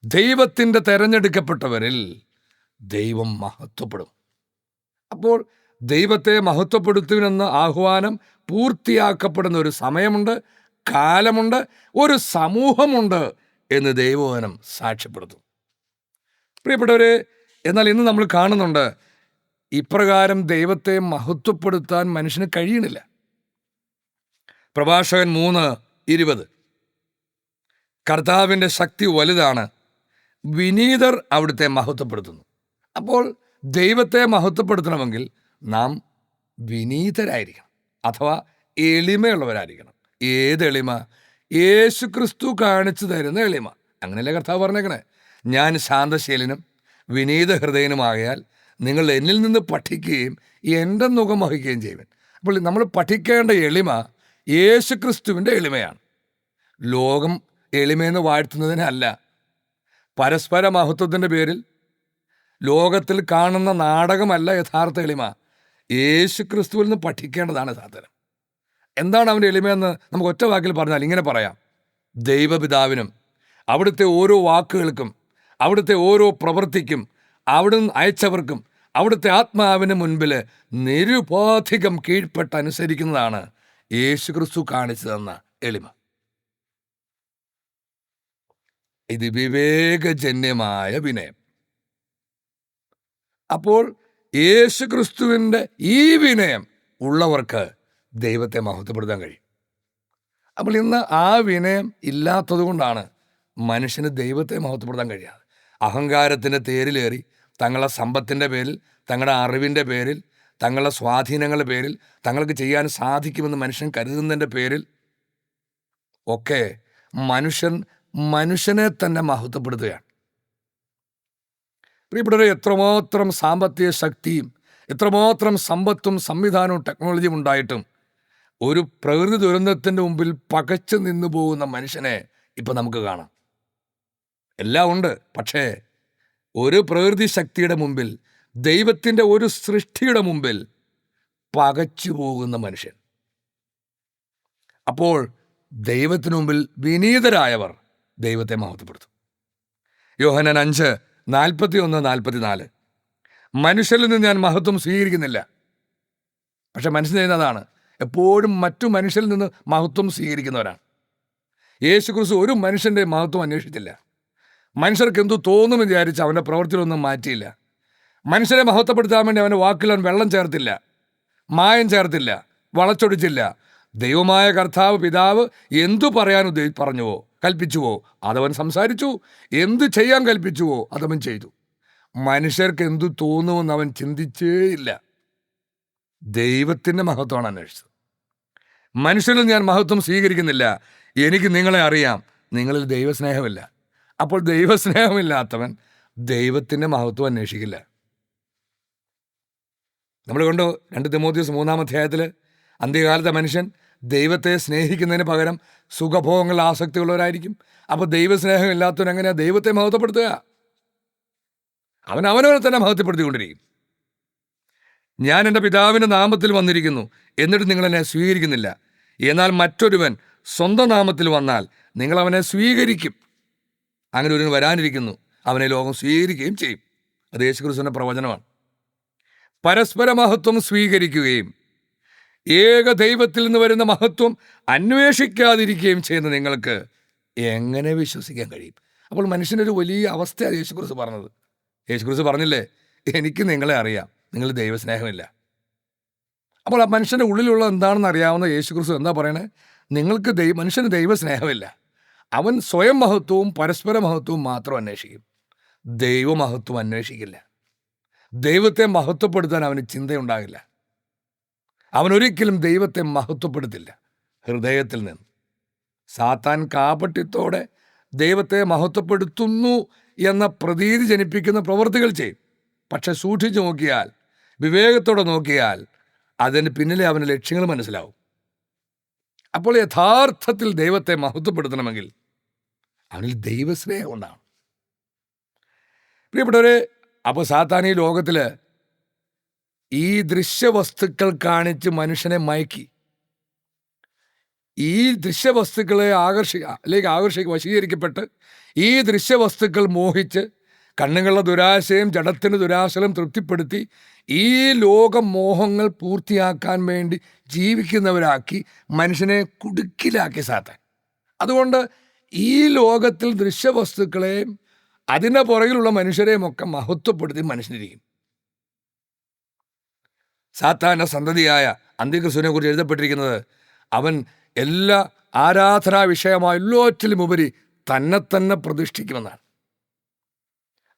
ദൈവത്തിൻ്റെ തെരഞ്ഞെടുക്കപ്പെട്ടവരിൽ ദൈവം മഹത്വപ്പെടും. അപ്പോൾ ദൈവത്തെ മഹത്വപ്പെടുത്തുവിനെന്ന ആഹ്വാനം പൂർത്തിയാക്കപ്പെടുന്ന ഒരു സമയമുണ്ട്, കാലമുണ്ട്, ഒരു സമൂഹമുണ്ട് എന്ന് ദൈവവചനം സാക്ഷ്യപ്പെടുത്തും. പ്രിയപ്പെട്ടവരെ, എന്നാൽ ഇന്ന് നമ്മൾ കാണുന്നുണ്ട് ഇപ്രകാരം ദൈവത്തെ മഹത്വപ്പെടുത്താൻ മനുഷ്യന് കഴിയണില്ല. പ്രഭാഷകൻ 3:20, കർത്താവിൻ്റെ ശക്തി വലുതാണ്, വിനീതർ അവിടുത്തെ മഹത്വപ്പെടുത്തുന്നു. അപ്പോൾ ദൈവത്തെ മഹത്വപ്പെടുത്തണമെങ്കിൽ നാം വിനീതരായിരിക്കണം, അഥവാ എളിമയുള്ളവരായിരിക്കണം. ഏത് എളിമ? യേശു ക്രിസ്തു കാണിച്ചു തരുന്ന എളിമ. അങ്ങനെയല്ലേ കർത്താവ് പറഞ്ഞേക്കണേ, ഞാൻ ശാന്തശീലനും വിനീത ഹൃദയനുമാകയാൽ നിങ്ങൾ എന്നിൽ നിന്ന് പഠിക്കുകയും എൻ്റെ മുഖം വഹിക്കുകയും ചെയ്യുവൻ. അപ്പോൾ നമ്മൾ പഠിക്കേണ്ട എളിമ യേശു ക്രിസ്തുവിൻ്റെ എളിമയാണ്. ലോകം എളിമയെന്ന് വാഴ്ത്തുന്നതിനല്ല. പരസ്പര മഹത്വത്തിൻ്റെ പേരിൽ ലോകത്തിൽ കാണുന്ന നാടകമല്ല യഥാർത്ഥ എളിമ. യേശു ക്രിസ്തുവിൽ നിന്ന് പഠിക്കേണ്ടതാണ് യഥാർത്ഥം. എന്താണ് അവൻ്റെ എളിമയെന്ന് നമുക്ക് ഒറ്റ വാക്കിൽ പറഞ്ഞാൽ ഇങ്ങനെ പറയാം: ദൈവപിതാവിനും അവിടുത്തെ ഓരോ വാക്കുകൾക്കും, അവിടുത്തെ ഓരോ പ്രവൃത്തിക്കും, അവിടുന്ന് അയച്ചവർക്കും അവിടുത്തെ ആത്മാവിന് മുൻപിൽ നിരുപാധികം കീഴ്പ്പെട്ട് അനുസരിക്കുന്നതാണ് യേശു ക്രിസ്തു കാണിച്ചു തന്ന എളിമ. ഇത് വിവേകജന്യമായ വിനയം. അപ്പോൾ യേശു ക്രിസ്തുവിൻ്റെ ഈ വിനയം ഉള്ളവർക്ക് ദൈവത്തെ മഹത്വപ്പെടുത്താൻ കഴിയും. അപ്പോൾ ഇന്ന് ആ വിനയം ഇല്ലാത്തത് കൊണ്ടാണ് മനുഷ്യന് ദൈവത്തെ മഹത്വപ്പെടുത്താൻ കഴിയാതെ അഹങ്കാരത്തിൻ്റെ തേരിലേറി തങ്ങളുടെ സമ്പത്തിൻ്റെ പേരിൽ, തങ്ങളുടെ അറിവിൻ്റെ പേരിൽ, തങ്ങളുടെ സ്വാധീനങ്ങളുടെ പേരിൽ, തങ്ങൾക്ക് ചെയ്യാൻ സാധിക്കുമെന്ന് മനുഷ്യൻ കരുതുന്നതിൻ്റെ പേരിൽ ഒക്കെ മനുഷ്യനെ തന്നെ മഹത്വപ്പെടുത്തുകയാണ്. പ്രിയപ്പെട്ടവരെ, എത്രമാത്രം സാമ്പത്തിക ശക്തിയും എത്രമാത്രം സമ്പത്തും സംവിധാനവും ടെക്നോളജിയും ഉണ്ടായിട്ടും ഒരു പ്രകൃതി ദുരന്തത്തിൻ്റെ മുമ്പിൽ പകച്ചു നിന്നു പോകുന്ന മനുഷ്യനെ ഇപ്പം നമുക്ക് കാണാം. എല്ലാം ഉണ്ട്, പക്ഷേ ഒരു പ്രകൃതി ശക്തിയുടെ മുമ്പിൽ, ദൈവത്തിൻ്റെ ഒരു സൃഷ്ടിയുടെ മുമ്പിൽ പകച്ചു പോകുന്ന മനുഷ്യൻ. അപ്പോൾ ദൈവത്തിനു മുമ്പിൽ വിനീതരായവർ ദൈവത്തെ മഹത്വപ്പെടുത്തും. യോഹന്നാൻ 5:41-44, മനുഷ്യരിൽ നിന്ന് ഞാൻ മഹത്വം സ്വീകരിക്കുന്നില്ല. പക്ഷെ മനുഷ്യൻ ചെയ്യുന്നതാണ്, എപ്പോഴും മറ്റു മനുഷ്യരിൽ നിന്ന് മഹത്വം സ്വീകരിക്കുന്നവരാണ്. യേശു ക്രിസ്തു ഒരു മനുഷ്യൻ്റെ മഹത്വം അന്വേഷിച്ചില്ല. മനുഷ്യർക്ക് എന്തു തോന്നുമെന്ന് വിചാരിച്ച് അവൻ്റെ പ്രവൃത്തിയിലൊന്നും മാറ്റിയില്ല. മനുഷ്യരെ മഹത്വപ്പെടുത്താൻ വേണ്ടി അവൻ്റെ വാക്കിൽ അവൻ വെള്ളം ചേർത്തില്ല, മായം ചേർത്തില്ല, വളച്ചൊടിച്ചില്ല. ദൈവമായ കർത്താവ് പിതാവ് എന്തു പറയാൻ പറഞ്ഞുവോ കൽപ്പിച്ചുവോ അതവൻ സംസാരിച്ചു. എന്തു ചെയ്യാൻ കൽപ്പിച്ചുവോ അതവൻ ചെയ്തു. മനുഷ്യർക്ക് എന്തു തോന്നുമെന്ന് അവൻ ചിന്തിച്ചേയില്ല. ദൈവത്തിൻ്റെ മഹത്വമാണ് അന്വേഷിച്ചത്. മനുഷ്യരിൽ ഞാൻ മഹത്വം സ്വീകരിക്കുന്നില്ല, എനിക്ക് നിങ്ങളെ അറിയാം, നിങ്ങളിൽ ദൈവസ്നേഹമില്ല. അപ്പോൾ ദൈവസ്നേഹമില്ലാത്തവൻ ദൈവത്തിൻ്റെ മഹത്വം അന്വേഷിക്കില്ല. നമ്മൾ കണ്ടു 2 തിമോഥെയോസ് 3-ാം അധ്യായത്തിൽ അന്ത്യകാലത്തെ മനുഷ്യൻ ദൈവത്തെ സ്നേഹിക്കുന്നതിന് പകരം സുഖഭോഗങ്ങളിൽ ആസക്തിയുള്ളവരായിരിക്കും. അപ്പോൾ ദൈവസ്നേഹം ഇല്ലാത്തവൻ എങ്ങനെയാണ് ദൈവത്തെ മഹത്വപ്പെടുത്തുക? അവനവനെ തന്നെ മഹത്വപ്പെടുത്തിക്കൊണ്ടിരിക്കും. ഞാൻ എൻ്റെ പിതാവിൻ്റെ നാമത്തിൽ വന്നിരിക്കുന്നു, എന്നിട്ട് നിങ്ങളെന്നെ സ്വീകരിക്കുന്നില്ല. എന്നാൽ മറ്റൊരുവൻ സ്വന്തം നാമത്തിൽ വന്നാൽ നിങ്ങൾ അവനെ സ്വീകരിക്കും. അങ്ങനെ ഒരുവൻ വരാനിരിക്കുന്നു, അവനെ ലോകം സ്വീകരിക്കുകയും ചെയ്യും. അത് യേശുക്രിസ്തുവിൻ്റെ പ്രവചനമാണ്. പരസ്പര മഹത്വം സ്വീകരിക്കുകയും ഏക ദൈവത്തിൽ നിന്ന് വരുന്ന മഹത്വം അന്വേഷിക്കാതിരിക്കുകയും ചെയ്യുന്ന നിങ്ങൾക്ക് എങ്ങനെ വിശ്വസിക്കാൻ കഴിയും? അപ്പോൾ മനുഷ്യനൊരു വലിയ അവസ്ഥയാണ് യേശുക്രിസ്തു പറഞ്ഞത്. യേശുക്രിസ്തു പറഞ്ഞില്ലേ, എനിക്ക് നിങ്ങളെ അറിയാം, നിങ്ങൾ ദൈവസ്നേഹമില്ല. അപ്പോൾ ആ മനുഷ്യൻ്റെ ഉള്ളിലുള്ള എന്താണെന്ന് അറിയാവുന്ന യേശുക്രിസ്തു എന്താ പറയണേ? നിങ്ങൾക്ക് മനുഷ്യന് ദൈവസ്നേഹമില്ല. അവൻ സ്വയം മഹത്വവും പരസ്പര മഹത്വവും മാത്രം അന്വേഷിക്കും, ദൈവമഹത്വം അന്വേഷിക്കില്ല. ദൈവത്തെ മഹത്വപ്പെടുത്താൻ അവന് ചിന്തയുണ്ടാകില്ല. അവനൊരിക്കലും ദൈവത്തെ മഹത്വപ്പെടുത്തില്ല ഹൃദയത്തിൽ നിന്ന്. സാത്താൻ കാപട്യത്തോടെ ദൈവത്തെ മഹത്വപ്പെടുത്തുന്നു എന്ന പ്രതീതി ജനിപ്പിക്കുന്ന പ്രവൃത്തികൾ ചെയ്യും. പക്ഷെ സൂക്ഷിച്ചു നോക്കിയാൽ, വിവേകത്തോടെ നോക്കിയാൽ അതിന് പിന്നിലെ അവന് ലക്ഷ്യങ്ങൾ മനസ്സിലാവും. അപ്പോൾ യഥാർത്ഥത്തിൽ ദൈവത്തെ മഹത്വപ്പെടുത്തണമെങ്കിൽ അവനിൽ ദൈവസ്നേഹം ഉണ്ടാവും. പ്രിയപ്പെട്ടവരെ, അപ്പോൾ സാത്താൻ ഈ ലോകത്തിൽ ഈ ദൃശ്യവസ്തുക്കൾ കാണിച്ച് മനുഷ്യനെ മയക്കി, ഈ ദൃശ്യവസ്തുക്കളെ വശീകരിക്കപ്പെട്ട് ഈ ദൃശ്യവസ്തുക്കൾ മോഹിച്ച് കണ്ണുകളുടെ ദുരാശയും ജഡത്തിന് ദുരാശലും തൃപ്തിപ്പെടുത്തി ഈ ലോകമോഹങ്ങൾ പൂർത്തിയാക്കാൻ വേണ്ടി ജീവിക്കുന്നവരാക്കി മനുഷ്യനെ കുടുക്കിലാക്കി സാത്താൻ. അതുകൊണ്ട് ഈ ലോകത്തിൽ ദൃശ്യവസ്തുക്കളെയും അതിൻ്റെ പുറകിലുള്ള മനുഷ്യരെയും ഒക്കെ മഹത്വപ്പെടുത്തി മനുഷ്യനിരിക്കും. സാത്താൻ്റെ സന്തതിയായ അന്ത്യക്രിസ്തുവിനെ കുറിച്ച് എഴുതപ്പെട്ടിരിക്കുന്നത് അവൻ എല്ലാ ആരാധനാ വിഷയമായ എല്ലാറ്റിലും ഉപരി തന്നെ പ്രതിഷ്ഠിക്കുമെന്നാണ്.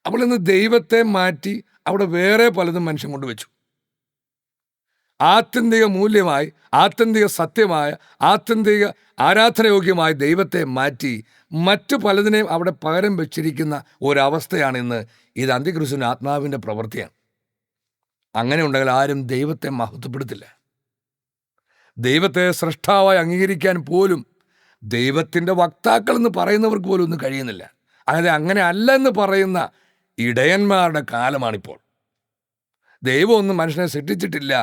അപ്പോൾ ഇന്ന് ദൈവത്തെ മാറ്റി അവിടെ വേറെ പലതും മനുഷ്യൻ കൊണ്ടുവച്ചു. ആത്യന്തിക മൂല്യമായി, ആത്യന്തിക സത്യമായ, ആത്യന്തിക ആരാധനയോഗ്യമായ ദൈവത്തെ മാറ്റി മറ്റു പലതിനെയും അവിടെ പകരം വെച്ചിരിക്കുന്ന ഒരവസ്ഥയാണ് ഇന്ന്. ഇത് അന്ത്യക്രിസ്തുവിൻ്റെ ആത്മാവിൻ്റെ പ്രവൃത്തിയാണ്. അങ്ങനെ ഉണ്ടെങ്കിൽ ആരും ദൈവത്തെ മഹത്വപ്പെടുത്തില്ല. ദൈവത്തെ സൃഷ്ടാവായി അംഗീകരിക്കാൻ പോലും ദൈവത്തിൻ്റെ വക്താക്കൾ എന്ന് പറയുന്നവർക്ക് പോലും ഒന്നും കഴിയുന്നില്ല. അങ്ങനെ അല്ലെന്ന് പറയുന്ന ഇടയന്മാരുടെ കാലമാണിപ്പോൾ. ദൈവമൊന്നും മനുഷ്യനെ സൃഷ്ടിച്ചിട്ടില്ല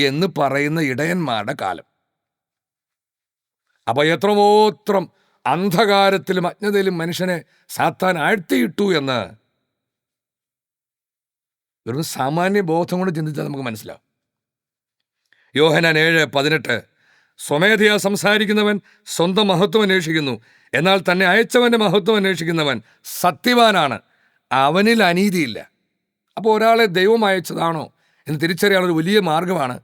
എന്ന് പറയുന്ന ഇടയന്മാരുടെ കാലം. അപ്പോൾ എത്രമാത്രം അന്ധകാരത്തിലും അജ്ഞതയിലും മനുഷ്യനെ സാത്താൻ ആഴ്ത്തിയിട്ടു എന്ന് ഒരു സാമാന്യ ബോധം കൊണ്ട് ചിന്തിച്ചാൽ നമുക്ക് മനസ്സിലാവും. യോഹന്നാൻ 7:18 സ്വമേധയാ സംസാരിക്കുന്നവൻ സ്വന്തം മഹത്വം അന്വേഷിക്കുന്നു, എന്നാൽ തന്നെ അയച്ചവൻ്റെ മഹത്വം അന്വേഷിക്കുന്നവൻ സത്യവാനാണ്, അവനിൽ അനീതിയില്ല. അപ്പോൾ ഒരാളെ ദൈവം അയച്ചതാണോ എന്ന് തിരിച്ചറിയാനുള്ള വലിയ മാർഗമാണ്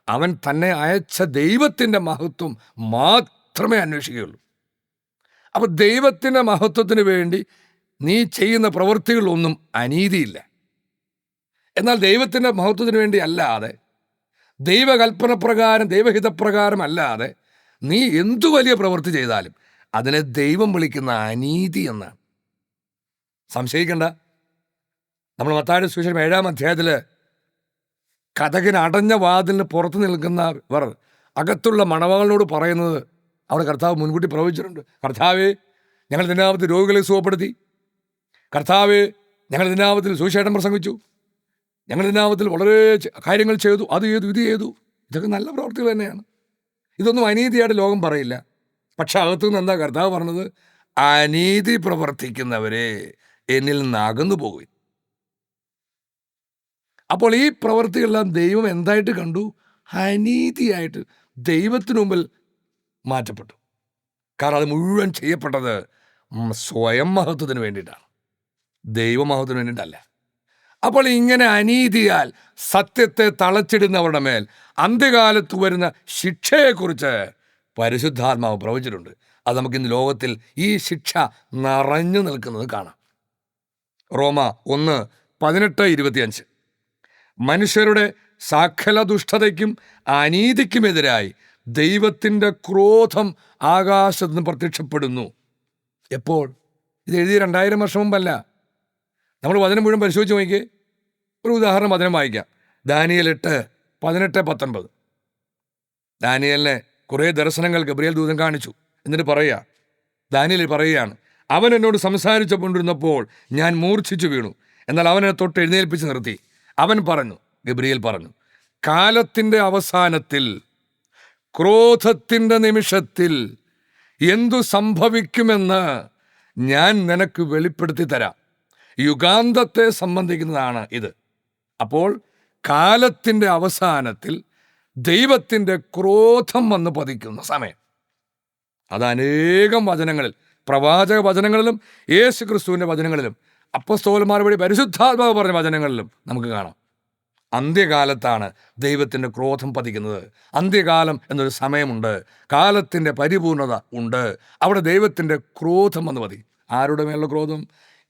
അവൻ തന്നെ അയച്ച ദൈവത്തിൻ്റെ മഹത്വം മാത്രമേ അന്വേഷിക്കുകയുള്ളൂ. അപ്പോൾ ദൈവത്തിൻ്റെ മഹത്വത്തിന് വേണ്ടി നീ ചെയ്യുന്ന പ്രവൃത്തികളൊന്നും അനീതിയില്ല. എന്നാൽ ദൈവത്തിൻ്റെ മഹത്വത്തിന് വേണ്ടി അല്ലാതെ, ദൈവകൽപ്പന പ്രകാരം, ദൈവഹിതപ്രകാരം അല്ലാതെ നീ എന്തു വലിയ പ്രവൃത്തി ചെയ്താലും അതിനെ ദൈവം വിളിക്കുന്ന അനീതി എന്നാണ്. സംശയിക്കണ്ട. നമ്മൾ മത്തായിയുടെ സുവിശേഷം 7-ാം അധ്യായത്തിൽ കതകിന് അടഞ്ഞ വാതിലിന് പുറത്ത് നിൽക്കുന്നവർ അകത്തുള്ള മണവാളിനോട് പറയുന്നത് അവിടെ കർത്താവ് മുൻകൂട്ടി പ്രവചിച്ചിട്ടുണ്ട്. കർത്താവേ, ഞങ്ങൾ നിന്റെ നാമത്തിൽ രോഗികളെ സുഖപ്പെടുത്തി. കർത്താവേ, ഞങ്ങൾ നിന്റെ നാമത്തിൽ സുവിശേഷം പ്രസംഗിച്ചു. ഞങ്ങൾ നിന്റെ നാമത്തിൽ വളരെ കാര്യങ്ങൾ ചെയ്തു, അത് ചെയ്തു, ഇത് ചെയ്തു. ഇതൊക്കെ നല്ല പ്രവർത്തികൾ തന്നെയാണ്. ഇതൊന്നും അനീതിയായിട്ട് ലോകം പറയില്ല. പക്ഷെ അകത്തുനിന്ന് എന്താ കർത്താവ് പറഞ്ഞത്? അനീതി പ്രവർത്തിക്കുന്നവരെ എന്നിൽ നിന്ന് അകന്നു പോകും. അപ്പോൾ ഈ പ്രവൃത്തികളെല്ലാം ദൈവം എന്തായിട്ട് കണ്ടു? അനീതിയായിട്ട് ദൈവത്തിനു മുമ്പിൽ മാറ്റപ്പെട്ടു. കാരണം അത് മുഴുവൻ ചെയ്യപ്പെട്ടത് സ്വയം മഹത്വത്തിന് വേണ്ടിയിട്ടാണ്. ദൈവമഹത്വത്തിന് വേണ്ടിയിട്ടല്ല. അപ്പോൾ ഇങ്ങനെ അനീതിയാൽ സത്യത്തെ തളച്ചിടുന്നവരുടെ മേൽ അന്ത്യകാലത്ത് വരുന്ന ശിക്ഷയെക്കുറിച്ച് പരിശുദ്ധാത്മാവ് പ്രവചിച്ചിട്ടുണ്ട്. അത് നമുക്കിന്ന് ലോകത്തിൽ ഈ ശിക്ഷ നിറഞ്ഞു നിൽക്കുന്നത് കാണാം. റോമ 1:18-25. മനുഷ്യരുടെ സകല ദുഷ്ടതയ്ക്കും അനീതിക്കുമെതിരായി ദൈവത്തിൻ്റെ ക്രോധം ആകാശത്ത് നിന്ന് പ്രത്യക്ഷപ്പെടുന്നു. എപ്പോൾ? ഇത് എഴുതിയ 2000 വർഷം മുമ്പല്ല. നമ്മൾ വചനം മുഴുവൻ പരിശോധിച്ച് നോക്കിയേ. ഒരു ഉദാഹരണം വചനം വായിക്കാം. ദാനിയേൽ 8:18-19. ദാനിയേലിനെ കുറേ ദർശനങ്ങൾ ഗബ്രിയേൽ ദൂതൻ കാണിച്ചു. എന്നിട്ട് പറയുക, ദാനിയേൽ പറയുകയാണ്, അവൻ എന്നോട് സംസാരിച്ചുകൊണ്ടിരുന്നപ്പോൾ ഞാൻ മൂർച്ഛിച്ചു വീണു. എന്നാൽ അവനെ തൊട്ട് എഴുന്നേൽപ്പിച്ച് നിർത്തി. അവൻ പറഞ്ഞു, ഗബ്രിയേൽ പറഞ്ഞു, കാലത്തിൻ്റെ അവസാനത്തിൽ, ക്രോധത്തിൻ്റെ നിമിഷത്തിൽ എന്തു സംഭവിക്കുമെന്ന് ഞാൻ നിനക്ക് വെളിപ്പെടുത്തി തരാം. യുഗാന്തത്തെ സംബന്ധിക്കുന്നതാണ് ഇത്. അപ്പോൾ കാലത്തിൻ്റെ അവസാനത്തിൽ ദൈവത്തിൻ്റെ ക്രോധം വന്ന് പതിക്കുന്ന സമയം. അത് അനേകം വചനങ്ങളിൽ, പ്രവാചക വചനങ്ങളിലും യേശു ക്രിസ്തുവിൻ്റെ വചനങ്ങളിലും അപ്പോസ്തലന്മാർ വഴി പരിശുദ്ധാത്മാവ് പറഞ്ഞ വചനങ്ങളിലും നമുക്ക് കാണാം. അന്ത്യകാലത്താണ് ദൈവത്തിൻ്റെ ക്രോധം പതിക്കുന്നത്. അന്ത്യകാലം എന്നൊരു സമയമുണ്ട്, കാലത്തിൻ്റെ പരിപൂർണത ഉണ്ട്. അവിടെ ദൈവത്തിൻ്റെ ക്രോധം വന്ന് പതി. ആരുടെ മേലുള്ള ക്രോധം?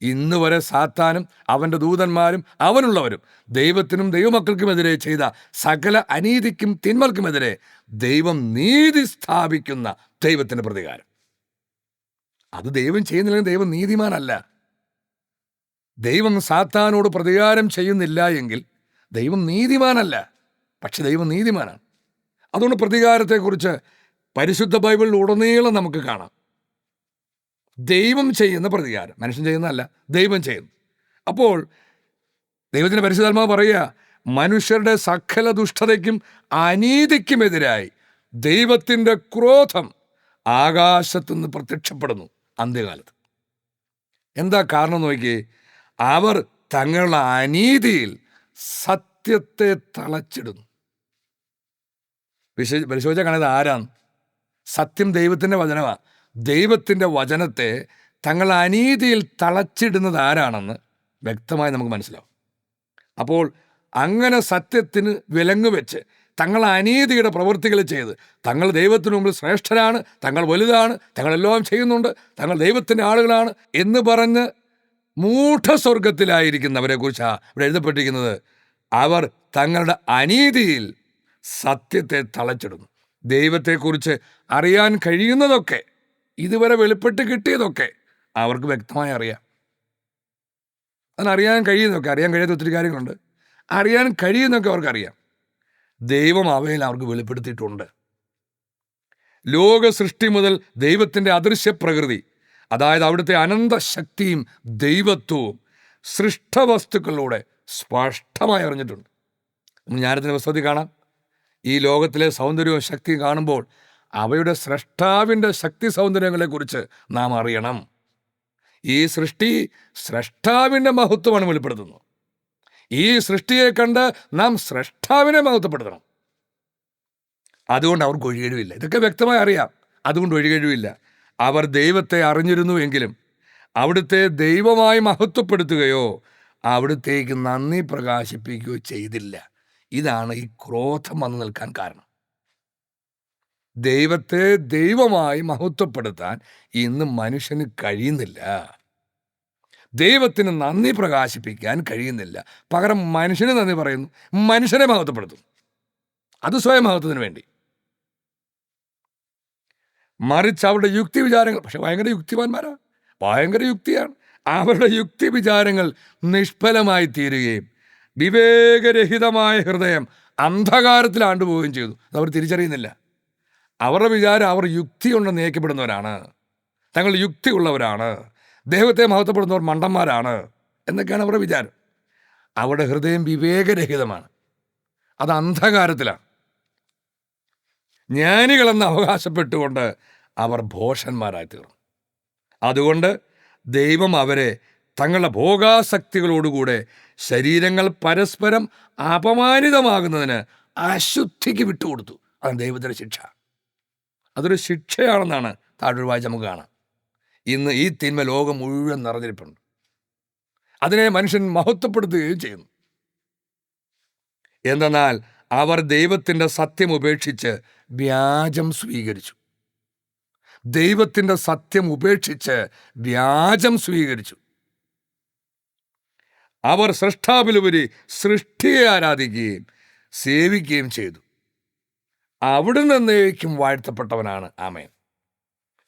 ഇന്ന് വരെ സാത്താനും അവൻ്റെ ദൂതന്മാരും അവനുള്ളവരും ദൈവത്തിനും ദൈവമക്കൾക്കുമെതിരെ ചെയ്ത സകല അനീതിക്കും തിന്മൽക്കുമെതിരെ ദൈവം നീതി സ്ഥാപിക്കുന്ന ദൈവത്തിൻ്റെ പ്രതികാരം. അത് ദൈവം ചെയ്യുന്നില്ലെങ്കിൽ ദൈവം നീതിമാനല്ല. ദൈവം സാത്താനോട് പ്രതികാരം ചെയ്യുന്നില്ല എങ്കിൽ ദൈവം നീതിമാനല്ല. പക്ഷെ ദൈവം നീതിമാനാണ്. അതുകൊണ്ട് പ്രതികാരത്തെക്കുറിച്ച് പരിശുദ്ധ ബൈബിളിൽ ഉടനീളം നമുക്ക് കാണാം. ദൈവം ചെയ്യുന്ന പ്രതികാരം, മനുഷ്യൻ ചെയ്യുന്നതല്ല, ദൈവം ചെയ്യുന്നു. അപ്പോൾ ദൈവത്തിൻ്റെ പരിശുദ്ധാത്മാവ് പറയുക, മനുഷ്യരുടെ സകല ദുഷ്ടതയ്ക്കും അനീതിക്കുമെതിരായി ദൈവത്തിൻ്റെ ക്രോധം ആകാശത്തുനിന്ന് പ്രത്യക്ഷപ്പെടുന്നു അന്ത്യകാലത്ത്. എന്താ കാരണം നോക്കിയേ? അവർ തങ്ങളുടെ അനീതിയിൽ സത്യത്തെ തളച്ചിടുന്നു. പരിശോധിച്ചാൽ കാണുന്നത് ആരാണ്? സത്യം ദൈവത്തിൻ്റെ വചനമാണ്. ദൈവത്തിൻ്റെ വചനത്തെ തങ്ങളുടെ അനീതിയിൽ തളച്ചിടുന്നത് ആരാണെന്ന് വ്യക്തമായി നമുക്ക് മനസ്സിലാവും. അപ്പോൾ അങ്ങനെ സത്യത്തിന് വിലങ്ങ് വെച്ച് തങ്ങൾ അനീതിയുടെ പ്രവൃത്തികൾ ചെയ്ത് തങ്ങൾ ദൈവത്തിന് മുമ്പിൽ ശ്രേഷ്ഠരാണ്, തങ്ങൾ വലുതാണ്, തങ്ങളെല്ലാം ചെയ്യുന്നുണ്ട്, തങ്ങൾ ദൈവത്തിൻ്റെ ആളുകളാണ് എന്ന് പറഞ്ഞ് മൂഢസ്വർഗത്തിലായിരിക്കുന്നവരെ കുറിച്ചാണ് ഇവിടെ എഴുതപ്പെട്ടിരിക്കുന്നത്. അവർ തങ്ങളുടെ അനീതിയിൽ സത്യത്തെ തളച്ചിടുന്നു. ദൈവത്തെക്കുറിച്ച് അറിയാൻ കഴിയുന്നതൊക്കെ, ഇതുവരെ വെളിപ്പെട്ട് കിട്ടിയതൊക്കെ അവർക്ക് വ്യക്തമായി അറിയാം. അതിനറിയാൻ കഴിയുന്നതൊക്കെ, അറിയാൻ കഴിയാത്ത ഒത്തിരി കാര്യങ്ങളുണ്ട്, അറിയാൻ കഴിയുന്നതൊക്കെ അവർക്കറിയാം. ദൈവം അവയിൽ അവർക്ക് വെളിപ്പെടുത്തിയിട്ടുണ്ട്. ലോക സൃഷ്ടി മുതൽ ദൈവത്തിൻ്റെ അദൃശ്യ പ്രകൃതി, അതായത് അവിടുത്തെ അനന്തശക്തിയും ദൈവത്വവും സൃഷ്ടവസ്തുക്കളിലൂടെ സ്പഷ്ടമായി അറിഞ്ഞിട്ടുണ്ട്. ജ്ഞാനത്തിൻ്റെ പുസ്തകത്തിൽ കാണാം, ഈ ലോകത്തിലെ സൗന്ദര്യവും ശക്തിയും കാണുമ്പോൾ അവയുടെ സ്രഷ്ടാവിൻ്റെ ശക്തി സൗന്ദര്യങ്ങളെക്കുറിച്ച് നാം അറിയണം. ഈ സൃഷ്ടി സ്രഷ്ടാവിൻ്റെ മഹത്വമാണ് വെളിപ്പെടുത്തുന്നത്. ഈ സൃഷ്ടിയെ കണ്ട് നാം സ്രഷ്ടാവിനെ മഹത്വപ്പെടുത്തണം. അതുകൊണ്ട് അവർക്ക് ഒഴികഴിവില്ല. ഇതൊക്കെ വ്യക്തമായി അറിയാം. അതുകൊണ്ട് ഒഴികഴിവില്ല. അവർ ദൈവത്തെ അറിഞ്ഞിരുന്നുവെങ്കിലും അവിടുത്തെ ദൈവമായി മഹത്വപ്പെടുത്തുകയോ അവിടുത്തേക്ക് നന്ദി പ്രകാശിപ്പിക്കുകയോ ചെയ്തില്ല. ഇതാണ് ഈ ക്രോധം വന്നു നിൽക്കാൻ കാരണം. ദൈവത്തെ ദൈവമായി മഹത്വപ്പെടുത്താൻ ഇന്ന് മനുഷ്യന് കഴിയുന്നില്ല. ദൈവത്തിന് നന്ദി പ്രകാശിപ്പിക്കാൻ കഴിയുന്നില്ല. പകരം മനുഷ്യന് നന്ദി പറയുന്നു, മനുഷ്യനെ മഹത്വപ്പെടുത്തുന്നു. അത് സ്വയം മഹത്വത്തിന് വേണ്ടി. മറിച്ച് അവരുടെ യുക്തി വിചാരങ്ങൾ, പക്ഷെ ഭയങ്കര യുക്തിമാന്മാരാ, ഭയങ്കര യുക്തിയാണ്. അവരുടെ യുക്തി വിചാരങ്ങൾ നിഷ്ഫലമായി തീരുകയും വിവേകരഹിതമായ ഹൃദയം അന്ധകാരത്തിൽ ആണ്ടുപോവുകയും ചെയ്തു. അതവർ തിരിച്ചറിയുന്നില്ല. അവരുടെ വിചാരം അവർ യുക്തി കൊണ്ട് നയിക്കപ്പെടുന്നവരാണ്, തങ്ങൾ യുക്തിയുള്ളവരാണ്, ദൈവത്തെ മഹത്വപ്പെടുന്നവർ മണ്ടന്മാരാണ് എന്നൊക്കെയാണ് അവരുടെ വിചാരം. അവരുടെ ഹൃദയം വിവേകരഹിതമാണ്, അത് അന്ധകാരത്തിലാണ്. ജ്ഞാനികളെന്ന് അവകാശപ്പെട്ടുകൊണ്ട് അവർ ഭോഷന്മാരായി തീർന്നു. അതുകൊണ്ട് ദൈവം അവരെ തങ്ങളുടെ ഭോഗാസക്തികളോടുകൂടെ ശരീരങ്ങൾ പരസ്പരം അപമാനിതമാകുന്നതിന് അശുദ്ധിക്ക് വിട്ടുകൊടുത്തു. അതാണ് ദൈവത്തിൻ്റെ ശിക്ഷ. അതൊരു ശിക്ഷയാണെന്നാണ് താഴെ വായിച്ച് നമുക്ക് കാണാം. ഇന്ന് ഈ തിന്മ ലോകം മുഴുവൻ നിറഞ്ഞിരിപ്പുണ്ട്. അതിനെ മനുഷ്യൻ മഹത്വപ്പെടുത്തുകയും ചെയ്യുന്നു. എന്തെന്നാൽ അവർ ദൈവത്തിൻ്റെ സത്യം ഉപേക്ഷിച്ച് വ്യാജം സ്വീകരിച്ചു. ദൈവത്തിൻ്റെ സത്യം ഉപേക്ഷിച്ച് വ്യാജം സ്വീകരിച്ചു. അവർ സൃഷ്ടാവിലുപരി സൃഷ്ടിയെ ആരാധിക്കുകയും സേവിക്കുകയും ചെയ്തു. അവിടുന്ന് എന്നേക്കും വാഴ്ത്തപ്പെട്ടവനാണ്. ആമേൻ.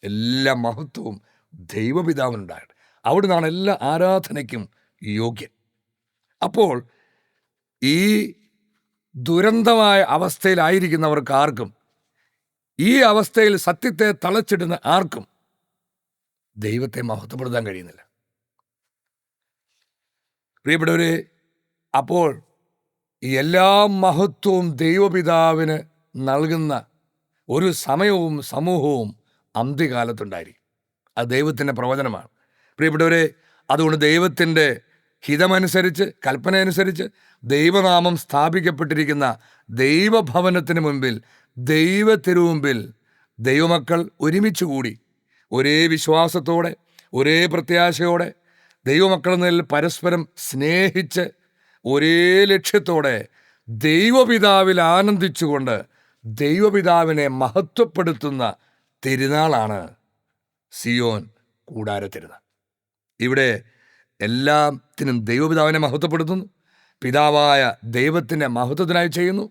എല്ലാ മഹത്വവും ദൈവപിതാവിനുണ്ടാകട്ടെ. അവിടുന്നാണ് എല്ലാ ആരാധനയ്ക്കും യോഗ്യൻ. അപ്പോൾ ഈ ദുരന്തമായ അവസ്ഥയിലായിരിക്കുന്നവർക്ക് ആർക്കും, ഈ അവസ്ഥയിൽ സത്യത്തെ തളച്ചിടുന്ന ആർക്കും ദൈവത്തെ മഹത്വപ്പെടുത്താൻ കഴിയുന്നില്ല. പ്രിയപ്പെട്ടവരെ, അപ്പോൾ ഈ എല്ലാ മഹത്വവും ദൈവപിതാവിന് നൽകുന്ന ഒരു സമയവും സമൂഹവും അന്ത്യകാലത്തുണ്ടായിരിക്കും. അത് ദൈവത്തിൻ്റെ പ്രവചനമാണ്. പ്രിയപ്പെട്ടവരെ, അതുകൊണ്ട് ദൈവത്തിൻ്റെ ഹിതമനുസരിച്ച്, കൽപ്പനയനുസരിച്ച് ദൈവനാമം സ്ഥാപിക്കപ്പെട്ടിരിക്കുന്ന ദൈവഭവനത്തിന് മുൻപിൽ, ദൈവത്തിരുമുമ്പിൽ ദൈവമക്കൾ ഒരുമിച്ച് കൂടി ഒരേ വിശ്വാസത്തോടെ, ഒരേ പ്രത്യാശയോടെ, ദൈവമക്കളെന്നതിൽ പരസ്പരം സ്നേഹിച്ച് ഒരേ ലക്ഷ്യത്തോടെ ദൈവപിതാവിൽ ആനന്ദിച്ചുകൊണ്ട് ദൈവപിതാവിനെ മഹത്വപ്പെടുത്തുന്ന തിരുനാളാണ് സിയോൻ കൂടാരത്തിരുനാൾ. ഇവിടെ എല്ലാത്തിനും ദൈവപിതാവിനെ മഹത്വപ്പെടുത്തുന്നു. പിതാവായ ദൈവത്തിൻ്റെ മഹത്വത്തിനായി ചെയ്യുന്നു.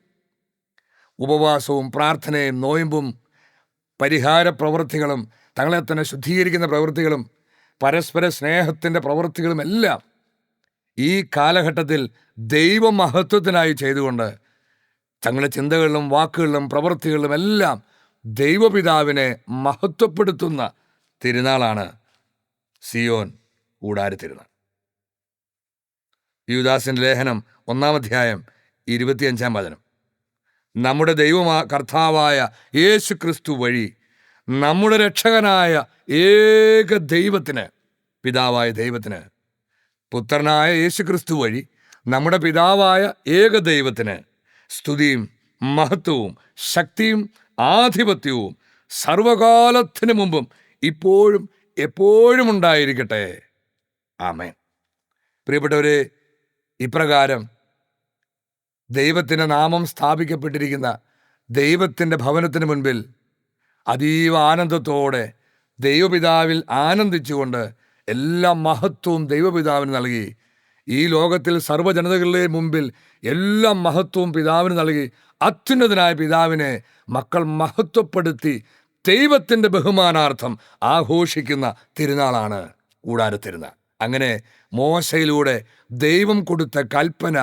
ഉപവാസവും പ്രാർത്ഥനയും നോയമ്പും പരിഹാര പ്രവൃത്തികളും തങ്ങളെ തന്നെ ശുദ്ധീകരിക്കുന്ന പ്രവൃത്തികളും പരസ്പര സ്നേഹത്തിൻ്റെ പ്രവൃത്തികളും എല്ലാം ഈ കാലഘട്ടത്തിൽ ദൈവമഹത്വത്തിനായി ചെയ്തുകൊണ്ട് തങ്ങളുടെ ചിന്തകളിലും വാക്കുകളിലും പ്രവൃത്തികളിലും എല്ലാം ദൈവപിതാവിനെ മഹത്വപ്പെടുത്തുന്ന തിരുനാളാണ് സിയോൻ കൂടാരത്തിരുനാൾ. യൂദാസിൻ്റെ ലേഖനം 1-ാം അധ്യായം 25-ാം വചനം. നമ്മുടെ കർത്താവായ യേശു ക്രിസ്തു വഴി നമ്മുടെ രക്ഷകനായ ഏക ദൈവത്തിന്, പിതാവായ ദൈവത്തിന്, പുത്രനായ യേശു ക്രിസ്തു വഴി നമ്മുടെ പിതാവായ ഏക ദൈവത്തിന് സ്തുതിയും മഹത്വവും ശക്തിയും ആധിപത്യവും സർവകാലത്തിനു മുമ്പും ഇപ്പോഴും എപ്പോഴും ഉണ്ടായിരിക്കട്ടെ. ആമേൻ. പ്രിയപ്പെട്ടവരെ, ഇപ്രകാരം ദൈവത്തിൻ്റെ നാമം സ്ഥാപിക്കപ്പെട്ടിരിക്കുന്ന ദൈവത്തിൻ്റെ ഭവനത്തിന് മുൻപിൽ അതീവ ആനന്ദത്തോടെ ദൈവപിതാവിൽ ആനന്ദിച്ചുകൊണ്ട് എല്ലാ മഹത്വവും ദൈവപിതാവിന് നൽകി, ഈ ലോകത്തിൽ സർവ്വജനതകളുടെ മുമ്പിൽ എല്ലാ മഹത്വവും പിതാവിന് നൽകി അത്യുന്നതനായ പിതാവിനെ മക്കൾ മഹത്വപ്പെടുത്തി ദൈവത്തിൻ്റെ ബഹുമാനാർത്ഥം ആഘോഷിക്കുന്ന തിരുനാളാണ് കൂടാരത്തിരുനാൾ. അങ്ങനെ മോശയിലൂടെ ദൈവം കൊടുത്ത കൽപ്പന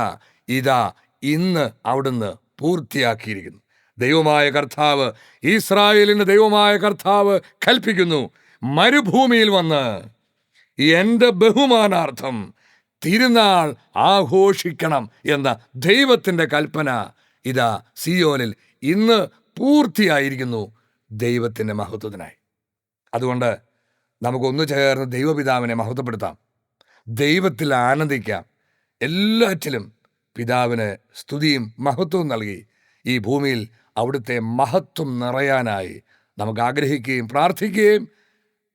ഇതാ ഇന്ന് അവിടുന്ന് പൂർത്തിയാക്കിയിരിക്കുന്നു. ദൈവമായ കർത്താവ്, ഇസ്രായേലിന് ദൈവമായ കർത്താവ് കൽപ്പിക്കുന്നു, മരുഭൂമിയിൽ വന്ന് എൻ്റെ ബഹുമാനാർത്ഥം തിരുനാൾ ആഘോഷിക്കണം എന്ന ദൈവത്തിൻ്റെ കൽപ്പന ഇതാ സിയോനിൽ ഇന്ന് പൂർത്തിയായിരിക്കുന്നു ദൈവത്തിൻ്റെ മഹത്വത്തിനായി. അതുകൊണ്ട് നമുക്കൊന്നു ചേർന്ന് ദൈവപിതാവിനെ മഹത്വപ്പെടുത്താം, ദൈവത്തിൽ ആനന്ദിക്കാം, എല്ലാറ്റിലും പിതാവിന് സ്തുതിയും മഹത്വവും നൽകി ഈ ഭൂമിയിൽ അവിടുത്തെ മഹത്വം നിറയാനായി നമുക്ക് ആഗ്രഹിക്കുകയും പ്രാർത്ഥിക്കുകയും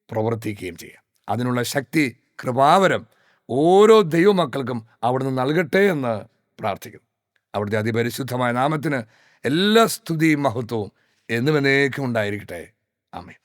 പ്രവർത്തിക്കുകയും ചെയ്യാം. അതിനുള്ള ശക്തി, കൃപാവരം ഓരോ ദൈവമക്കൾക്കും അവിടുന്ന് നൽകട്ടെ എന്ന് പ്രാർത്ഥിക്കുന്നു. അവിടുത്തെ അതിപരിശുദ്ധമായ നാമത്തിന് എല്ലാ സ്തുതിയും മഹത്വവും എന്നും എന്നേക്കും ഉണ്ടായിരിക്കട്ടെ. ആമേൻ.